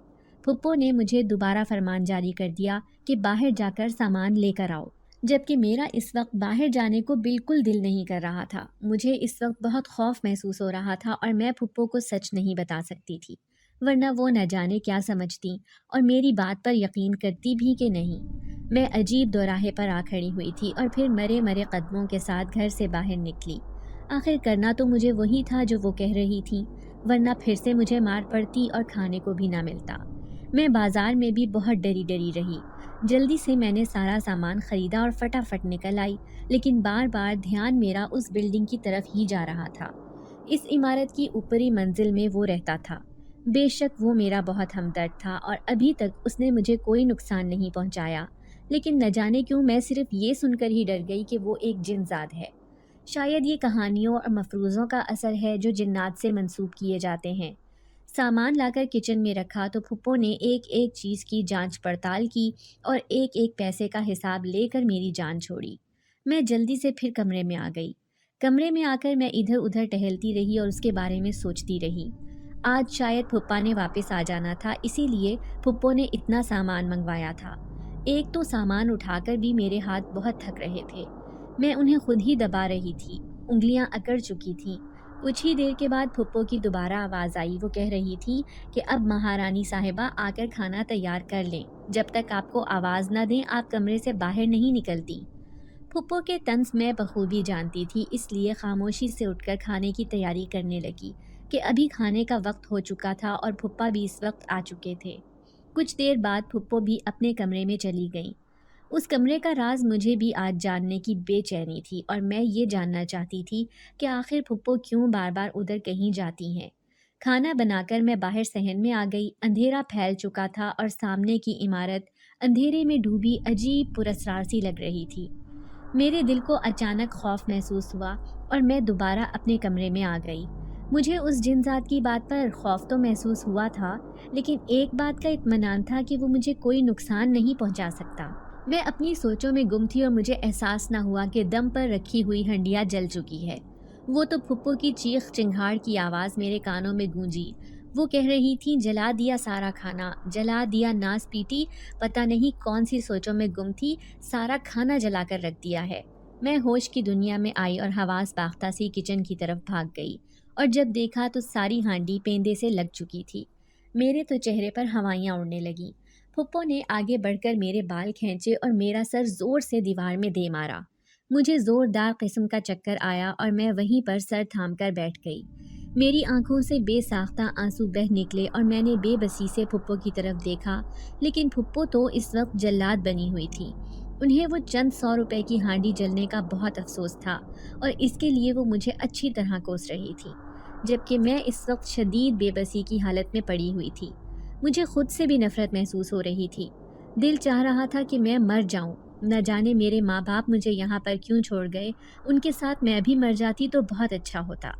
پھپھو نے مجھے دوبارہ فرمان جاری کر دیا کہ باہر جا کر سامان لے کر آؤ، جبکہ میرا اس وقت باہر جانے کو بالکل دل نہیں کر رہا تھا۔ مجھے اس وقت بہت خوف محسوس ہو رہا تھا اور میں پھپھو کو سچ نہیں بتا سکتی تھی، ورنہ وہ نہ جانے کیا سمجھتی اور میری بات پر یقین کرتی بھی کہ نہیں۔ میں عجیب دوراہے پر آ کھڑی ہوئی تھی اور پھر مرے مرے قدموں کے ساتھ گھر سے باہر نکلی۔ آخر کرنا تو مجھے وہی تھا جو وہ کہہ رہی تھی، ورنہ پھر سے مجھے مار پڑتی اور کھانے کو بھی نہ ملتا۔ میں بازار میں بھی بہت ڈری ڈری رہی۔ جلدی سے میں نے سارا سامان خریدا اور فٹافٹ نکل آئی، لیکن بار بار دھیان میرا اس بلڈنگ کی طرف ہی جا رہا تھا۔ اس عمارت کی اوپری منزل میں وہ رہتا تھا۔ بے شک وہ میرا بہت ہمدرد تھا اور ابھی تک اس نے مجھے کوئی نقصان نہیں پہنچایا، لیکن نہ جانے کیوں میں صرف یہ سن کر ہی ڈر گئی کہ وہ ایک جن زاد ہے۔ شاید یہ کہانیوں اور مفروضوں کا اثر ہے جو جنات سے منسوب کیے جاتے ہیں۔ سامان لا کر کچن میں رکھا تو پھپھو نے ایک ایک چیز کی جانچ پڑتال کی اور ایک ایک پیسے کا حساب لے کر میری جان چھوڑی۔ میں جلدی سے پھر کمرے میں آ گئی۔ کمرے میں آ کر میں ادھر ادھر ٹہلتی رہی اور اس کے بارے میں سوچتی رہی۔ آج شاید پھپھا نے واپس آ جانا تھا، اسی لیے پھپھو نے اتنا سامان منگوایا تھا۔ ایک تو سامان اٹھا کر بھی میرے ہاتھ بہت تھک رہے تھے۔ میں انہیں خود ہی دبا رہی تھی، انگلیاں اکڑ چکی تھیں۔ کچھ ہی دیر کے بعد پھپھو کی دوبارہ آواز آئی۔ وہ کہہ رہی تھی کہ اب مہارانی صاحبہ آ کر کھانا تیار کر لیں، جب تک آپ کو آواز نہ دیں آپ کمرے سے باہر نہیں نکلتی۔ پھپھو کے طنز میں بخوبی جانتی تھی، اس لیے خاموشی سے اٹھ کر کھانے کی تیاری کرنے لگی کہ ابھی کھانے کا وقت ہو چکا تھا اور پھپھا بھی اس وقت آ چکے تھے۔ کچھ دیر بعد پھپھو بھی اپنے کمرے میں چلی گئیں۔ اس کمرے کا راز مجھے بھی آج جاننے کی بے چینی تھی اور میں یہ جاننا چاہتی تھی کہ آخر پھپھو کیوں بار بار ادھر کہیں جاتی ہیں۔ کھانا بنا کر میں باہر صحن میں آ گئی۔ اندھیرا پھیل چکا تھا اور سامنے کی عمارت اندھیرے میں ڈوبی عجیب پراسرار سی لگ رہی تھی۔ میرے دل کو اچانک خوف محسوس ہوا اور میں دوبارہ اپنے کمرے میں آ گئی۔ مجھے اس جن ذات کی بات پر خوف تو محسوس ہوا تھا، لیکن ایک بات کا اطمینان تھا کہ وہ مجھے کوئی نقصان نہیں پہنچا سکتا۔ میں اپنی سوچوں میں گم تھی اور مجھے احساس نہ ہوا کہ دم پر رکھی ہوئی ہنڈیا جل چکی ہے۔ وہ تو پھپھو کی چیخ چنگھاڑ کی آواز میرے کانوں میں گونجی۔ وہ کہہ رہی تھیں، جلا دیا سارا کھانا، جلا دیا، ناس پیٹی، پتہ نہیں کون سی سوچوں میں گم تھی، سارا کھانا جلا کر رکھ دیا ہے۔ میں ہوش کی دنیا میں آئی اور حواس باختہ سی کچن کی طرف بھاگ گئی اور جب دیکھا تو ساری ہانڈی پیندے سے لگ چکی تھی۔ میرے تو چہرے پر ہوائیاں اڑنے لگیں۔ پھپھو نے آگے بڑھ کر میرے بال کھینچے اور میرا سر زور سے دیوار میں دے مارا۔ مجھے زوردار قسم کا چکر آیا اور میں وہیں پر سر تھام کر بیٹھ گئی۔ میری آنکھوں سے بے ساختہ آنسو بہہ نکلے اور میں نے بے بسی سے پھپھو کی طرف دیکھا، لیکن پھپھو تو اس وقت جلاد بنی ہوئی تھی۔ انہیں وہ چند 100 روپے کی ہانڈی جلنے کا بہت افسوس تھا اور اس کے لیے وہ مجھے اچھی طرح کوس رہی تھی، جبکہ میں اس وقت شدید بے بسی کی حالت میں پڑی ہوئی تھی۔ مجھے خود سے بھی نفرت محسوس ہو رہی تھی۔ دل چاہ رہا تھا کہ میں مر جاؤں۔ نہ جانے میرے ماں باپ مجھے یہاں پر کیوں چھوڑ گئے، ان کے ساتھ میں بھی مر جاتی تو بہت اچھا ہوتا۔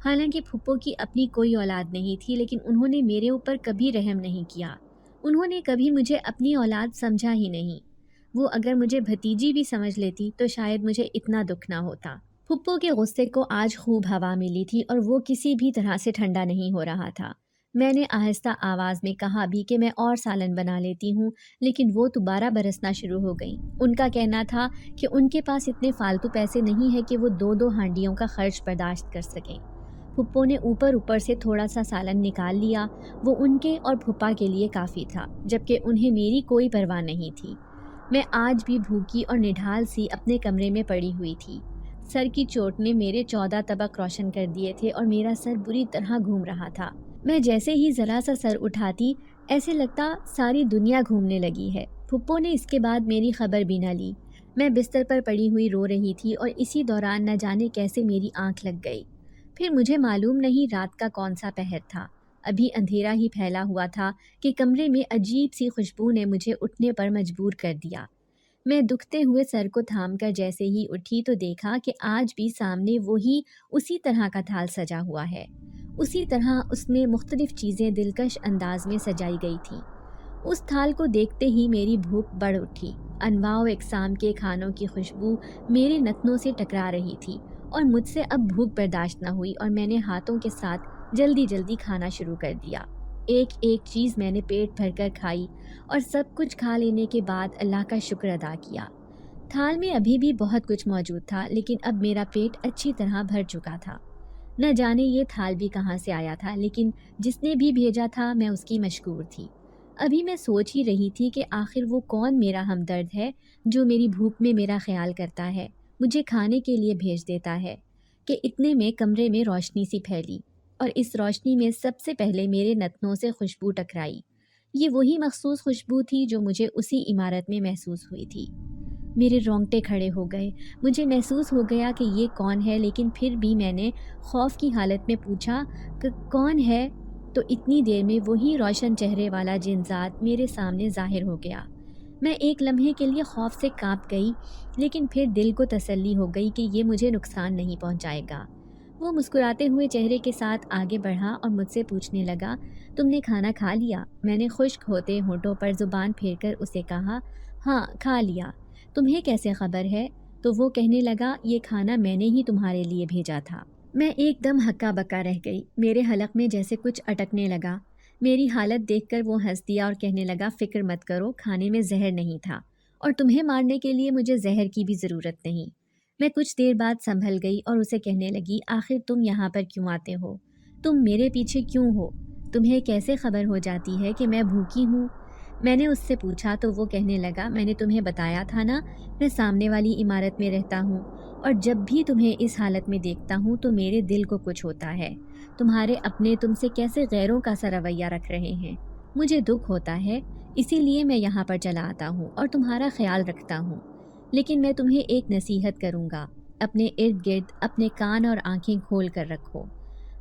حالانکہ پھپھو کی اپنی کوئی اولاد نہیں تھی، لیکن انہوں نے میرے اوپر کبھی رحم نہیں کیا۔ انہوں نے کبھی مجھے اپنی اولاد سمجھا ہی نہیں۔ وہ اگر مجھے بھتیجی بھی سمجھ لیتی تو شاید مجھے اتنا دکھ نہ ہوتا۔ پھپھو کے غصے کو آج خوب ہوا ملی تھی اور وہ کسی بھی طرح سے ٹھنڈا نہیں ہو رہا تھا۔ میں نے آہستہ آواز میں کہا بھی کہ میں اور سالن بنا لیتی ہوں، لیکن وہ دوبارہ برسنا شروع ہو گئیں۔ ان کا کہنا تھا کہ ان کے پاس اتنے فالتو پیسے نہیں ہیں کہ وہ 2 ہانڈیوں کا خرچ برداشت کر سکیں۔ پھپھو نے اوپر سے تھوڑا سا سالن نکال لیا، وہ ان کے اور پھپھا کے لیے کافی تھا، جبکہ انہیں میری کوئی پرواہ نہیں تھی۔ میں آج بھی بھوکی اور نڈھال سی اپنے کمرے میں پڑی ہوئی تھی۔ سر کی چوٹ نے میرے 14 طبق روشن کر دیے تھے اور میرا سر بری طرح گھوم رہا تھا۔ میں جیسے ہی ذرا سا سر اٹھاتی ایسے لگتا ساری دنیا گھومنے لگی ہے۔ پھپھو نے اس کے بعد میری خبر بھی نہ لی۔ میں بستر پر پڑی ہوئی رو رہی تھی اور اسی دوران نہ جانے کیسے میری آنکھ لگ گئی۔ پھر مجھے معلوم نہیں رات کا کون سا پہر تھا۔ ابھی اندھیرا ہی پھیلا ہوا تھا کہ کمرے میں عجیب سی خوشبو نے مجھے اٹھنے پر مجبور کر دیا۔ میں دکھتے ہوئے سر کو تھام کر جیسے ہی اٹھی تو دیکھا کہ آج بھی سامنے وہی اسی طرح کا تھال سجا ہوا ہے۔ اسی طرح اس میں مختلف چیزیں دلکش انداز میں سجائی گئی تھیں۔ اس تھال کو دیکھتے ہی میری بھوک بڑھ اٹھی۔ انواع و اقسام کے کھانوں کی خوشبو میرے نتنوں سے ٹکرا رہی تھی اور مجھ سے اب بھوک برداشت نہ ہوئی اور میں نے ہاتھوں کے ساتھ جلدی جلدی کھانا شروع کر دیا۔ ایک ایک چیز میں نے پیٹ بھر کر کھائی اور سب کچھ کھا لینے کے بعد اللہ کا شکر ادا کیا۔ تھال میں ابھی بھی بہت کچھ موجود تھا، لیکن اب میرا پیٹ اچھی طرح بھر چکا تھا۔ نہ جانے یہ تھال بھی کہاں سے آیا تھا، لیکن جس نے بھی بھیجا تھا میں اس کی مشکور تھی۔ ابھی میں سوچ ہی رہی تھی کہ آخر وہ کون میرا ہمدرد ہے جو میری بھوک میں میرا خیال کرتا ہے، مجھے کھانے کے لیے بھیج دیتا ہے، کہ اتنے میں کمرے میں روشنی سی پھیلی اور اس روشنی میں سب سے پہلے میرے نتنوں سے خوشبو ٹکرائی۔ یہ وہی مخصوص خوشبو تھی جو مجھے اسی عمارت میں محسوس ہوئی تھی۔ میرے رونگٹے کھڑے ہو گئے۔ مجھے محسوس ہو گیا کہ یہ کون ہے، لیکن پھر بھی میں نے خوف کی حالت میں پوچھا کہ کون ہے، تو اتنی دیر میں وہی روشن چہرے والا جنزاد میرے سامنے ظاہر ہو گیا۔ میں ایک لمحے کے لیے خوف سے کانپ گئی، لیکن پھر دل کو تسلی ہو گئی کہ یہ مجھے نقصان نہیں پہنچائے گا۔ وہ مسکراتے ہوئے چہرے کے ساتھ آگے بڑھا اور مجھ سے پوچھنے لگا، تم نے کھانا کھا لیا؟ میں نے خشک ہوتے ہونٹوں پر زبان پھیر کر اسے کہا، ہاں کھا لیا۔ تمہیں کیسے خبر ہے؟ تو وہ کہنے لگا، یہ کھانا میں نے ہی تمہارے لیے بھیجا تھا۔ میں ایک دم ہکا بکا رہ گئی۔ میرے حلق میں جیسے کچھ اٹکنے لگا۔ میری حالت دیکھ کر وہ ہنس دیا اور کہنے لگا، فکر مت کرو، کھانے میں زہر نہیں تھا اور تمہیں مارنے کے لیے مجھے زہر کی بھی ضرورت نہیں۔ میں کچھ دیر بعد سنبھل گئی اور اسے کہنے لگی، آخر تم یہاں پر کیوں آتے ہو؟ تم میرے پیچھے کیوں ہو؟ تمہیں کیسے خبر ہو جاتی ہے کہ میں بھوکی ہوں؟ میں نے اس سے پوچھا تو وہ کہنے لگا، میں نے تمہیں بتایا تھا نا، میں سامنے والی عمارت میں رہتا ہوں اور جب بھی تمہیں اس حالت میں دیکھتا ہوں تو میرے دل کو کچھ ہوتا ہے۔ تمہارے اپنے تم سے کیسے غیروں کا سا رویہ رکھ رہے ہیں، مجھے دکھ ہوتا ہے، اسی لیے میں یہاں پر چلا آتا ہوں اور تمہارا خیال رکھتا ہوں۔ لیکن میں تمہیں ایک نصیحت کروں گا، اپنے ارد گرد اپنے کان اور آنکھیں کھول کر رکھو۔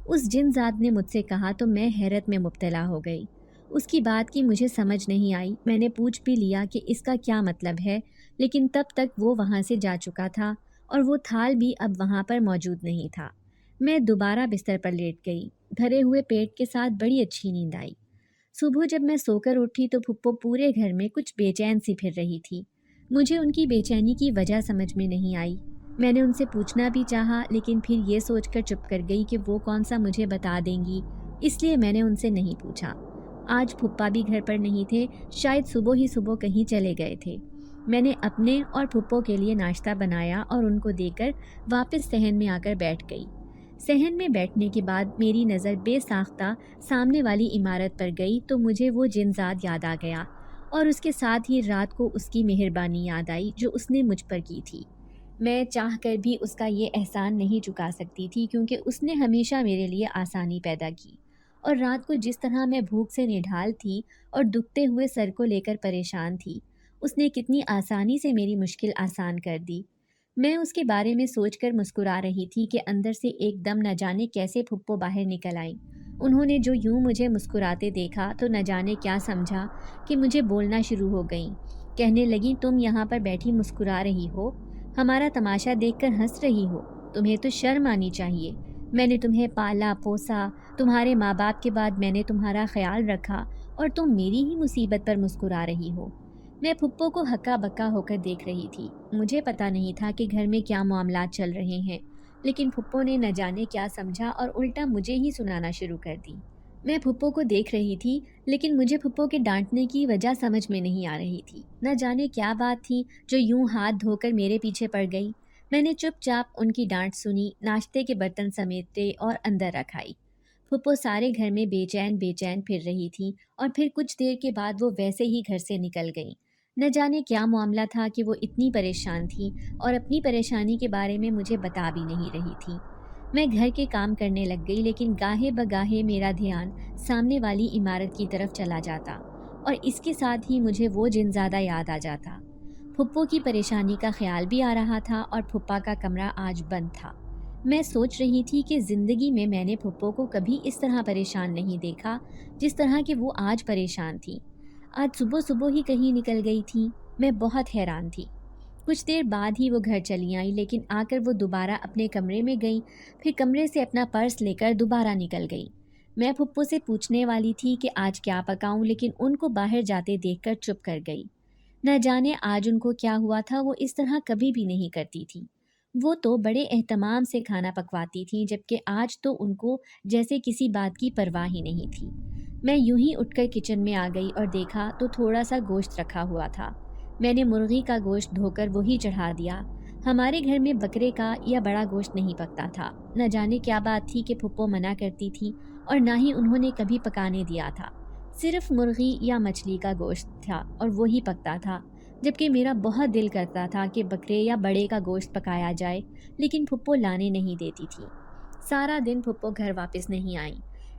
اس جنزاد نے مجھ سے کہا تو میں حیرت میں مبتلا ہو گئی۔ اس کی بات کی مجھے سمجھ نہیں آئی۔ میں نے پوچھ بھی لیا کہ اس کا کیا مطلب ہے، لیکن تب تک وہ وہاں سے جا چکا تھا اور وہ تھال بھی اب وہاں پر موجود نہیں تھا۔ میں دوبارہ بستر پر لیٹ گئی۔ بھرے ہوئے پیٹ کے ساتھ بڑی اچھی نیند آئی۔ صبح جب میں سو کر اٹھی تو پھپھو پورے گھر میں کچھ بے چین سی پھر رہی تھی۔ مجھے ان کی بے چینی کی وجہ سمجھ میں نہیں آئی۔ میں نے ان سے پوچھنا بھی چاہا، لیکن پھر یہ سوچ کر چپ کر گئی کہ وہ کون سا مجھے بتا دیں گی، اس لیے میں نے ان سے نہیں پوچھا۔ آج پھپھا بھی گھر پر نہیں تھے، شاید صبح ہی صبح کہیں چلے گئے تھے۔ میں نے اپنے اور پھپھو کے لیے ناشتہ بنایا اور ان کو دے کر واپس صحن میں آ کر بیٹھ گئی۔ صحن میں بیٹھنے کے بعد میری نظر بے ساختہ سامنے والی عمارت پر گئی تو مجھے وہ جنزاد یاد آ گیا اور اس کے ساتھ ہی رات کو اس کی مہربانی یاد آئی جو اس نے مجھ پر کی تھی۔ میں چاہ کر بھی اس کا یہ احسان نہیں چکا سکتی تھی، کیونکہ اس نے ہمیشہ میرے لیے آسانی پیدا کی۔ اور رات کو جس طرح میں بھوک سے نڈھال تھی اور دکھتے ہوئے سر کو لے کر پریشان تھی، اس نے کتنی آسانی سے میری مشکل آسان کر دی۔ میں اس کے بارے میں سوچ کر مسکرا رہی تھی کہ اندر سے ایک دم نہ جانے کیسے پھپھو باہر نکل آئیں۔ انہوں نے جو یوں مجھے مسکراتے دیکھا تو نہ جانے کیا سمجھا کہ مجھے بولنا شروع ہو گئیں۔ کہنے لگیں، تم یہاں پر بیٹھی مسکرا رہی ہو، ہمارا تماشا دیکھ کر ہنس رہی ہو، تمہیں تو شرم آنی چاہیے۔ میں نے تمہیں پالا پوسا، تمہارے ماں باپ کے بعد میں نے تمہارا خیال رکھا، اور تم میری ہی مصیبت پر مسکرا رہی ہو۔ میں پھپھو کو ہکا بکا ہو کر دیکھ رہی تھی۔ مجھے پتا نہیں تھا کہ گھر میں کیا معاملات چل رہے ہیں، لیکن پھپھو نے نہ جانے کیا سمجھا اور الٹا مجھے ہی سنانا شروع کر دی۔ میں پھپھو کو دیکھ رہی تھی، لیکن مجھے پھپھو کے ڈانٹنے کی وجہ سمجھ میں نہیں آ رہی تھی۔ نہ جانے کیا بات تھی جو یوں ہاتھ دھو کر میرے پیچھے پڑ گئی۔ میں نے چپ چاپ ان کی ڈانٹ سنی، ناشتے کے برتن سمیٹے اور اندر رکھائی۔ پھپھو سارے گھر میں بے چین پھر رہی تھی، اور پھر کچھ دیر کے بعد وہ ویسے ہی گھر سے نکل گئیں۔ نہ جانے کیا معاملہ تھا کہ وہ اتنی پریشان تھی اور اپنی پریشانی کے بارے میں مجھے بتا بھی نہیں رہی تھی۔ میں گھر کے کام کرنے لگ گئی، لیکن گاہے بگاہے میرا دھیان سامنے والی عمارت کی طرف چلا جاتا، اور اس کے ساتھ ہی مجھے وہ جن زیادہ یاد آ جاتا۔ پھپھو کی پریشانی کا خیال بھی آ رہا تھا، اور پھپھا کا کمرہ آج بند تھا۔ میں سوچ رہی تھی کہ زندگی میں نے پھپھو کو کبھی اس طرح پریشان نہیں دیکھا جس طرح کہ وہ آج پریشان تھی۔ آج صبح صبح ہی کہیں نکل گئی تھی۔ میں بہت حیران تھی۔ کچھ دیر بعد ہی وہ گھر چلی آئیں، لیکن آ کر وہ دوبارہ اپنے کمرے میں گئیں، پھر کمرے سے اپنا پرس لے کر دوبارہ نکل گئی۔ میں پھپھو سے پوچھنے والی تھی کہ آج کیا پکاؤں، لیکن ان کو باہر جاتے دیکھ کر چپ کر گئی۔ نہ جانے آج ان کو کیا ہوا تھا، وہ اس طرح کبھی بھی نہیں کرتی تھی۔ وہ تو بڑے اہتمام سے کھانا پکواتی تھیں، جبکہ آج تو ان کو جیسے کسی بات کی پرواہ ہی نہیں تھی۔ میں یوں ہی اٹھ کر کچن میں آ گئی اور دیکھا تو تھوڑا سا گوشت رکھا ہوا تھا۔ میں نے مرغی کا گوشت دھو کر وہی چڑھا دیا۔ ہمارے گھر میں بکرے کا یا بڑا گوشت نہیں پکتا تھا۔ نہ جانے کیا بات تھی کہ پھپھو منع کرتی تھی، اور نہ ہی انہوں نے کبھی پکانے دیا تھا۔ صرف مرغی یا مچھلی کا گوشت تھا اور وہی پکتا تھا، جبکہ میرا بہت دل کرتا تھا کہ بکرے یا بڑے کا گوشت پکایا جائے، لیکن پھپھو لانے نہیں دیتی تھی۔ سارا دن پھپھو گھر واپس نہیں آئیں۔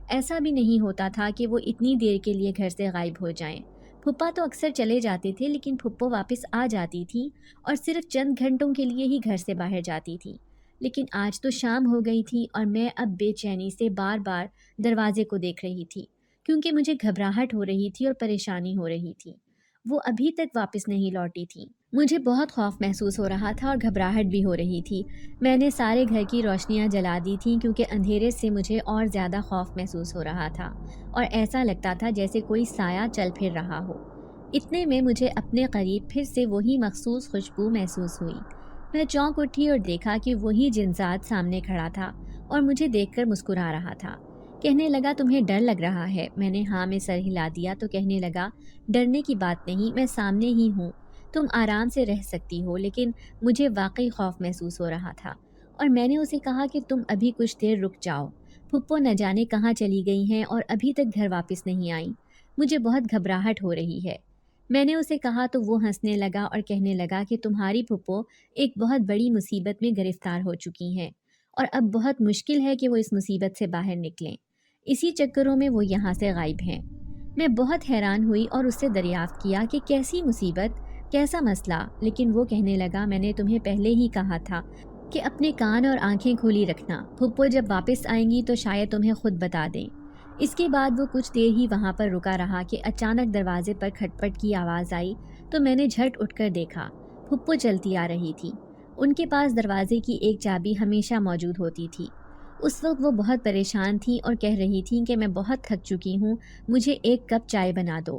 ایسا بھی نہیں ہوتا تھا کہ وہ اتنی دیر کے لیے گھر سے غائب ہو جائیں۔ پھپھا تو اکثر چلے جاتے تھے، لیکن پھپھو واپس آ جاتی تھی اور صرف چند گھنٹوں کے لیے ہی گھر سے باہر جاتی تھی۔ لیکن آج تو شام ہو گئی تھی اور میں اب بے چینی سے بار بار دروازے کو دیکھ رہی تھی، کیونکہ مجھے گھبراہٹ ہو رہی تھی اور پریشانی ہو رہی تھی۔ وہ ابھی تک واپس نہیں لوٹی تھی۔ مجھے بہت خوف محسوس ہو رہا تھا اور گھبراہٹ بھی ہو رہی تھی۔ میں نے سارے گھر کی روشنیاں جلا دی تھیں، کیونکہ اندھیرے سے مجھے اور زیادہ خوف محسوس ہو رہا تھا، اور ایسا لگتا تھا جیسے کوئی سایہ چل پھر رہا ہو۔ اتنے میں مجھے اپنے قریب پھر سے وہی مخصوص خوشبو محسوس ہوئی۔ میں چونک اٹھی اور دیکھا کہ وہی جنزاد سامنے کھڑا تھا اور مجھے دیکھ کر مسکرا رہا تھا۔ کہنے لگا، تمہیں ڈر لگ رہا ہے؟ میں نے ہاں میں سر ہلا دیا تو کہنے لگا، ڈرنے کی بات نہیں، میں سامنے ہی ہوں، تم آرام سے رہ سکتی ہو، لیکن مجھے واقعی خوف محسوس ہو رہا تھا۔ اور میں نے اسے کہا کہ تم ابھی کچھ دیر رک جاؤ، پھپھو نہ جانے کہاں چلی گئی ہیں اور ابھی تک گھر واپس نہیں آئیں، مجھے بہت گھبراہٹ ہو رہی ہے۔ میں نے اسے کہا تو وہ ہنسنے لگا اور کہنے لگا کہ تمہاری پھپھو ایک بہت بڑی مصیبت میں گرفتار ہو چکی ہیں، اور اب بہت مشکل ہے کہ وہ اس مصیبت سے باہر نکلیں، اسی چکروں میں وہ یہاں سے غائب ہیں۔ میں بہت حیران ہوئی اور اس سے دریافت کیا کہ کیسی مصیبت، کیسا مسئلہ، لیکن وہ کہنے لگا، میں نے تمہیں پہلے ہی کہا تھا کہ اپنے کان اور آنکھیں کھلی رکھنا، پھپھو جب واپس آئیں گی تو شاید تمہیں خود بتا دیں۔ اس کے بعد وہ کچھ دیر ہی وہاں پر رکا رہا کہ اچانک دروازے پر کھٹ پٹ کی آواز آئی تو میں نے جھٹ اٹھ کر دیکھا، پھپھو چلتی آ رہی تھی۔ ان کے پاس دروازے کی ایک چابی ہمیشہ موجود ہوتی تھی۔ اس وقت وہ بہت پریشان تھیں اور کہہ رہی تھیں کہ میں بہت تھک چکی ہوں، مجھے ایک کپ چائے بنا دو۔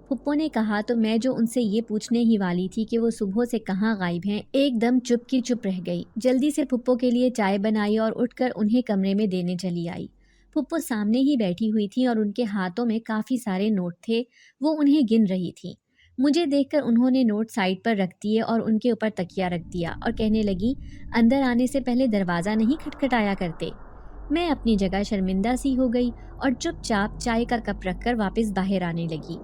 پھپھو نے کہا تو میں جو ان سے یہ پوچھنے ہی والی تھی کہ وہ صبح سے کہاں غائب ہیں، ایک دم چپ کی چپ رہ گئی۔ جلدی سے پھپھو کے لیے چائے بنائی اور اٹھ کر انہیں کمرے میں دینے چلی آئی۔ پھپھو سامنے ہی بیٹھی ہوئی تھی اور ان کے ہاتھوں میں کافی سارے نوٹ تھے، وہ انہیں گن رہی تھی۔ مجھے دیکھ کر انہوں نے نوٹ سائڈ پر رکھ دیے اور ان کے اوپر تکیہ رکھ دیا اور کہنے لگی، اندر آنے سے پہلے دروازہ نہیں کھٹکھٹایا کرتے۔ میں اپنی جگہ شرمندہ سی ہو گئی اور چپ چاپ چائے کا کپ رکھ کر واپس باہر آنے لگی۔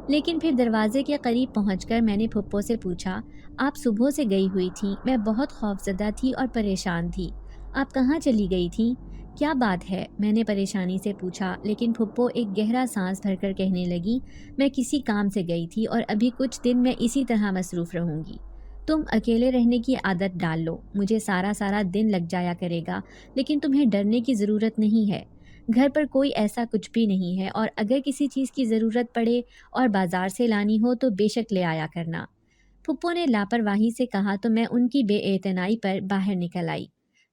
لیکن پھر دروازے کے قریب پہنچ کر میں نے پھپھو سے پوچھا، آپ صبح سے گئی ہوئی تھیں، میں بہت خوفزدہ تھی اور پریشان تھی، آپ کہاں چلی گئی تھیں؟ کیا بات ہے؟ میں نے پریشانی سے پوچھا، لیکن پھپھو ایک گہرا سانس بھر کر کہنے لگی، میں کسی کام سے گئی تھی اور ابھی کچھ دن میں اسی طرح مصروف رہوں گی۔ تم اکیلے رہنے کی عادت ڈال لو، مجھے سارا دن لگ جایا کرے گا، لیکن تمہیں ڈرنے کی ضرورت نہیں ہے۔ گھر پر کوئی ایسا کچھ بھی نہیں ہے، اور اگر کسی چیز کی ضرورت پڑے اور بازار سے لانی ہو تو بے شک لے آیا کرنا۔ پھپھو نے لاپرواہی سے کہا تو میں ان کی بے اعتنائی پر باہر نکل آئی۔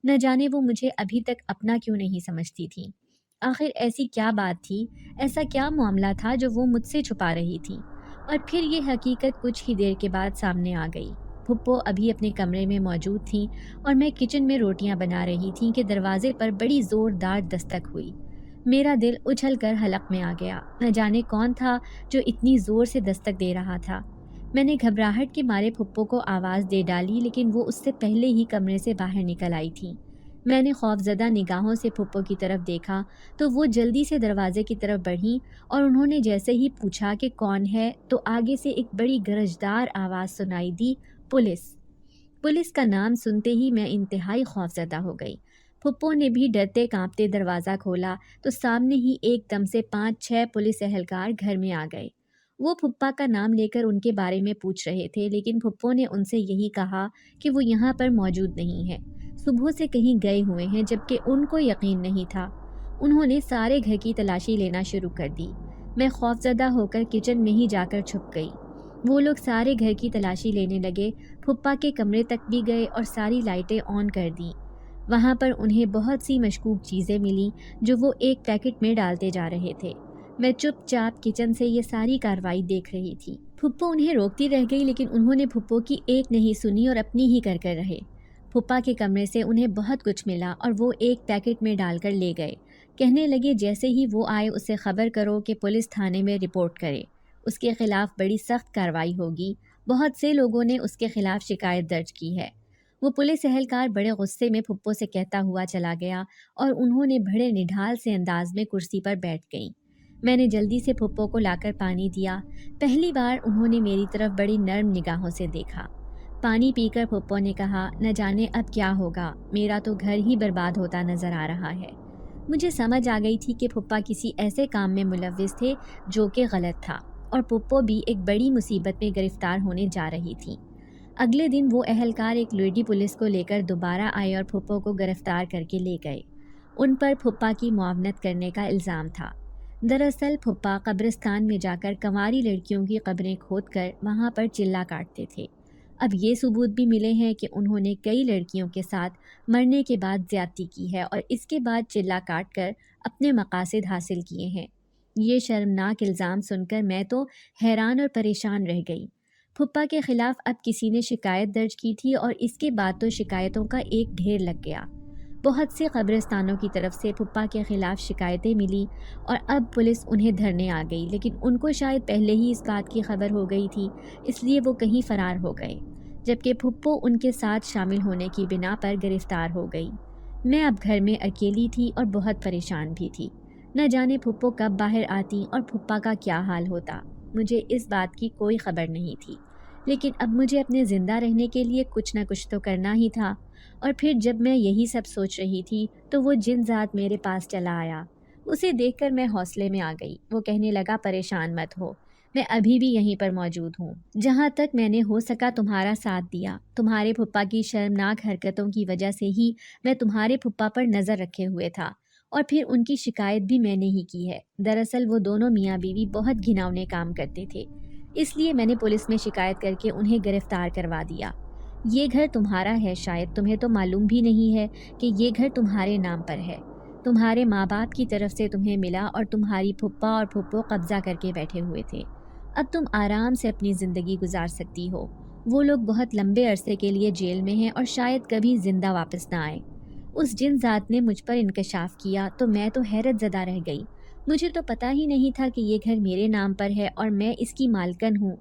نہ جانے وہ مجھے ابھی تک اپنا کیوں نہیں سمجھتی تھی۔ آخر ایسی کیا بات تھی، ایسا کیا معاملہ تھا جو وہ مجھ سے چھپا رہی تھی؟ اور پھر یہ حقیقت کچھ ہی دیر کے بعد سامنے آ گئی۔ پھپھو ابھی اپنے کمرے میں موجود تھیں اور میں کچن میں روٹیاں بنا رہی تھی کہ دروازے پر بڑی زوردار دستک ہوئی۔ میرا دل اچھل کر حلق میں آ گیا۔ نہ جانے کون تھا جو اتنی زور سے دستک دے رہا تھا۔ میں نے گھبراہٹ کے مارے پھپھو کو آواز دے ڈالی، لیکن وہ اس سے پہلے ہی کمرے سے باہر نکل آئی تھی۔ میں نے خوفزدہ نگاہوں سے پھپھو کی طرف دیکھا تو وہ جلدی سے دروازے کی طرف بڑھیں، اور انہوں نے جیسے ہی پوچھا کہ کون ہے تو آگے سے ایک بڑی گرجدار آواز سنائی دی، پولیس۔ پولیس کا نام سنتے ہی میں انتہائی خوفزدہ ہو گئی۔ پھپھو نے بھی ڈرتے کانپتے دروازہ کھولا تو سامنے ہی ایک دم سے 5-6 پولیس اہلکار گھر میں آ گئے۔ وہ پھپھا کا نام لے کر ان کے بارے میں پوچھ رہے تھے، لیکن پھپھو نے ان سے یہی کہا کہ وہ یہاں پر موجود نہیں ہے، صبح سے کہیں گئے ہوئے ہیں، جبکہ ان کو یقین نہیں تھا۔ انہوں نے سارے گھر کی تلاشی لینا شروع کر دی۔ میں خوفزدہ ہو کر کچن میں ہی جا کر چھپ گئی۔ وہ لوگ سارے گھر کی تلاشی لینے لگے، پھپھا کے کمرے تک بھی گئے اور ساری لائٹیں آن کر دیں۔ وہاں پر انہیں بہت سی مشکوک چیزیں ملیں جو وہ ایک پیکٹ میں ڈالتے جا رہے تھے۔ میں چپ چاپ کچن سے یہ ساری کارروائی دیکھ رہی تھی۔ پھپھو انہیں روکتی رہ گئی، لیکن انہوں نے پھپھو کی ایک نہیں سنی اور اپنی ہی کر رہے۔ پھپھا کے کمرے سے انہیں بہت کچھ ملا اور وہ ایک پیکٹ میں ڈال کر لے گئے۔ کہنے لگے جیسے ہی وہ آئے اسے خبر کرو کہ پولیس تھانے میں رپورٹ کرے، اس کے خلاف بڑی سخت کارروائی ہوگی۔ بہت سے لوگوں نے اس کے خلاف شکایت درج کی ہے۔ وہ پولیس اہلکار بڑے غصے میں پھپھو سے کہتا ہوا چلا گیا اور انہوں نے بڑے نڈھال سے انداز میں کرسی پر بیٹھ گئیں۔ میں نے جلدی سے پھپھو کو لا کر پانی دیا۔ پہلی بار انہوں نے میری طرف بڑی نرم نگاہوں سے دیکھا۔ پانی پی کر پھپھو نے کہا، نہ جانے اب کیا ہوگا، میرا تو گھر ہی برباد ہوتا نظر آ رہا ہے۔ مجھے سمجھ آ گئی تھی کہ پھپھا کسی ایسے کام میں ملوث تھے جو کہ غلط تھا، اور پھپھو بھی ایک بڑی مصیبت میں گرفتار ہونے جا رہی تھی۔ اگلے دن وہ اہلکار ایک لیڈی پولیس کو لے کر دوبارہ آئے اور پھپھو کو گرفتار کر کے لے گئے۔ ان پر پھپھا کی معاونت کرنے کا الزام تھا۔ دراصل پھپھا قبرستان میں جا کر کنواری لڑکیوں کی قبریں کھود کر وہاں پر چلہ کاٹتے تھے۔ اب یہ ثبوت بھی ملے ہیں کہ انہوں نے کئی لڑکیوں کے ساتھ مرنے کے بعد زیادتی کی ہے اور اس کے بعد چلہ کاٹ کر اپنے مقاصد حاصل کیے ہیں۔ یہ شرمناک الزام سن کر میں تو حیران اور پریشان رہ گئی۔ پھپھا کے خلاف اب کسی نے شکایت درج کی تھی اور اس کے بعد تو شکایتوں کا ایک ڈھیر لگ گیا۔ بہت سے قبرستانوں کی طرف سے پھپھا کے خلاف شکایتیں ملی اور اب پولیس انہیں دھرنے آ گئی، لیکن ان کو شاید پہلے ہی اس بات کی خبر ہو گئی تھی، اس لیے وہ کہیں فرار ہو گئے، جبکہ پھپھو ان کے ساتھ شامل ہونے کی بنا پر گرفتار ہو گئی۔ میں اب گھر میں اکیلی تھی اور بہت پریشان بھی تھی۔ نہ جانے پھپھو کب باہر آتی اور پھپھا کا کیا حال ہوتا، مجھے اس بات کی کوئی خبر نہیں تھی۔ لیکن اب مجھے اپنے زندہ رہنے کے لیے کچھ نہ کچھ تو کرنا ہی تھا۔ اور پھر جب میں یہی سب سوچ رہی تھی تو وہ جن ذات میرے پاس چلا آیا۔ اسے دیکھ کر میں حوصلے میں آ گئی۔ وہ کہنے لگا، پریشان مت ہو، میں ابھی بھی یہیں پر موجود ہوں۔ جہاں تک میں نے ہو سکا تمہارا ساتھ دیا۔ تمہارے پھپھا کی شرمناک حرکتوں کی وجہ سے ہی میں تمہارے پھپھا پر نظر رکھے ہوئے تھا، اور پھر ان کی شکایت بھی میں نے ہی کی ہے۔ دراصل وہ دونوں میاں بیوی بہت گھناؤنے کام کرتے تھے، اس لیے میں نے پولیس میں شکایت کر کے انہیں گرفتار کروا دیا۔ یہ گھر تمہارا ہے، شاید تمہیں تو معلوم بھی نہیں ہے کہ یہ گھر تمہارے نام پر ہے۔ تمہارے ماں باپ کی طرف سے تمہیں ملا اور تمہاری پھپھا اور پھپھو قبضہ کر کے بیٹھے ہوئے تھے۔ اب تم آرام سے اپنی زندگی گزار سکتی ہو۔ وہ لوگ بہت لمبے عرصے کے لیے جیل میں ہیں اور شاید کبھی زندہ واپس نہ آئے۔ اس جن ذات نے مجھ پر انکشاف کیا تو میں تو حیرت زدہ رہ گئی۔ مجھے تو پتہ ہی نہیں تھا کہ یہ گھر میرے نام پر ہے اور میں اس کی مالکن ہوں۔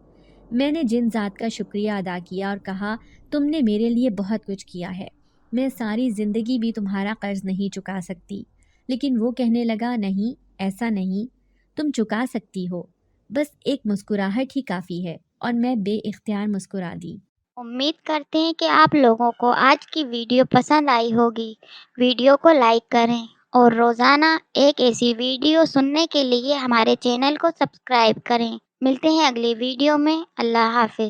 میں نے جن ذات کا شکریہ ادا کیا اور کہا، تم نے میرے لیے بہت کچھ کیا ہے، میں ساری زندگی بھی تمہارا قرض نہیں چکا سکتی۔ لیکن وہ کہنے لگا، نہیں، ایسا نہیں، تم چکا سکتی ہو۔ بس ایک مسکراہٹ ہی کافی ہے، اور میں بے اختیار مسکرا دی۔ امید کرتے ہیں کہ آپ لوگوں کو آج کی ویڈیو پسند آئی ہوگی۔ ویڈیو کو لائک کریں اور روزانہ ایک ایسی ویڈیو سننے کے لیے ہمارے چینل کو سبسکرائب کریں۔ ملتے ہیں اگلی ویڈیو میں۔ اللہ حافظ۔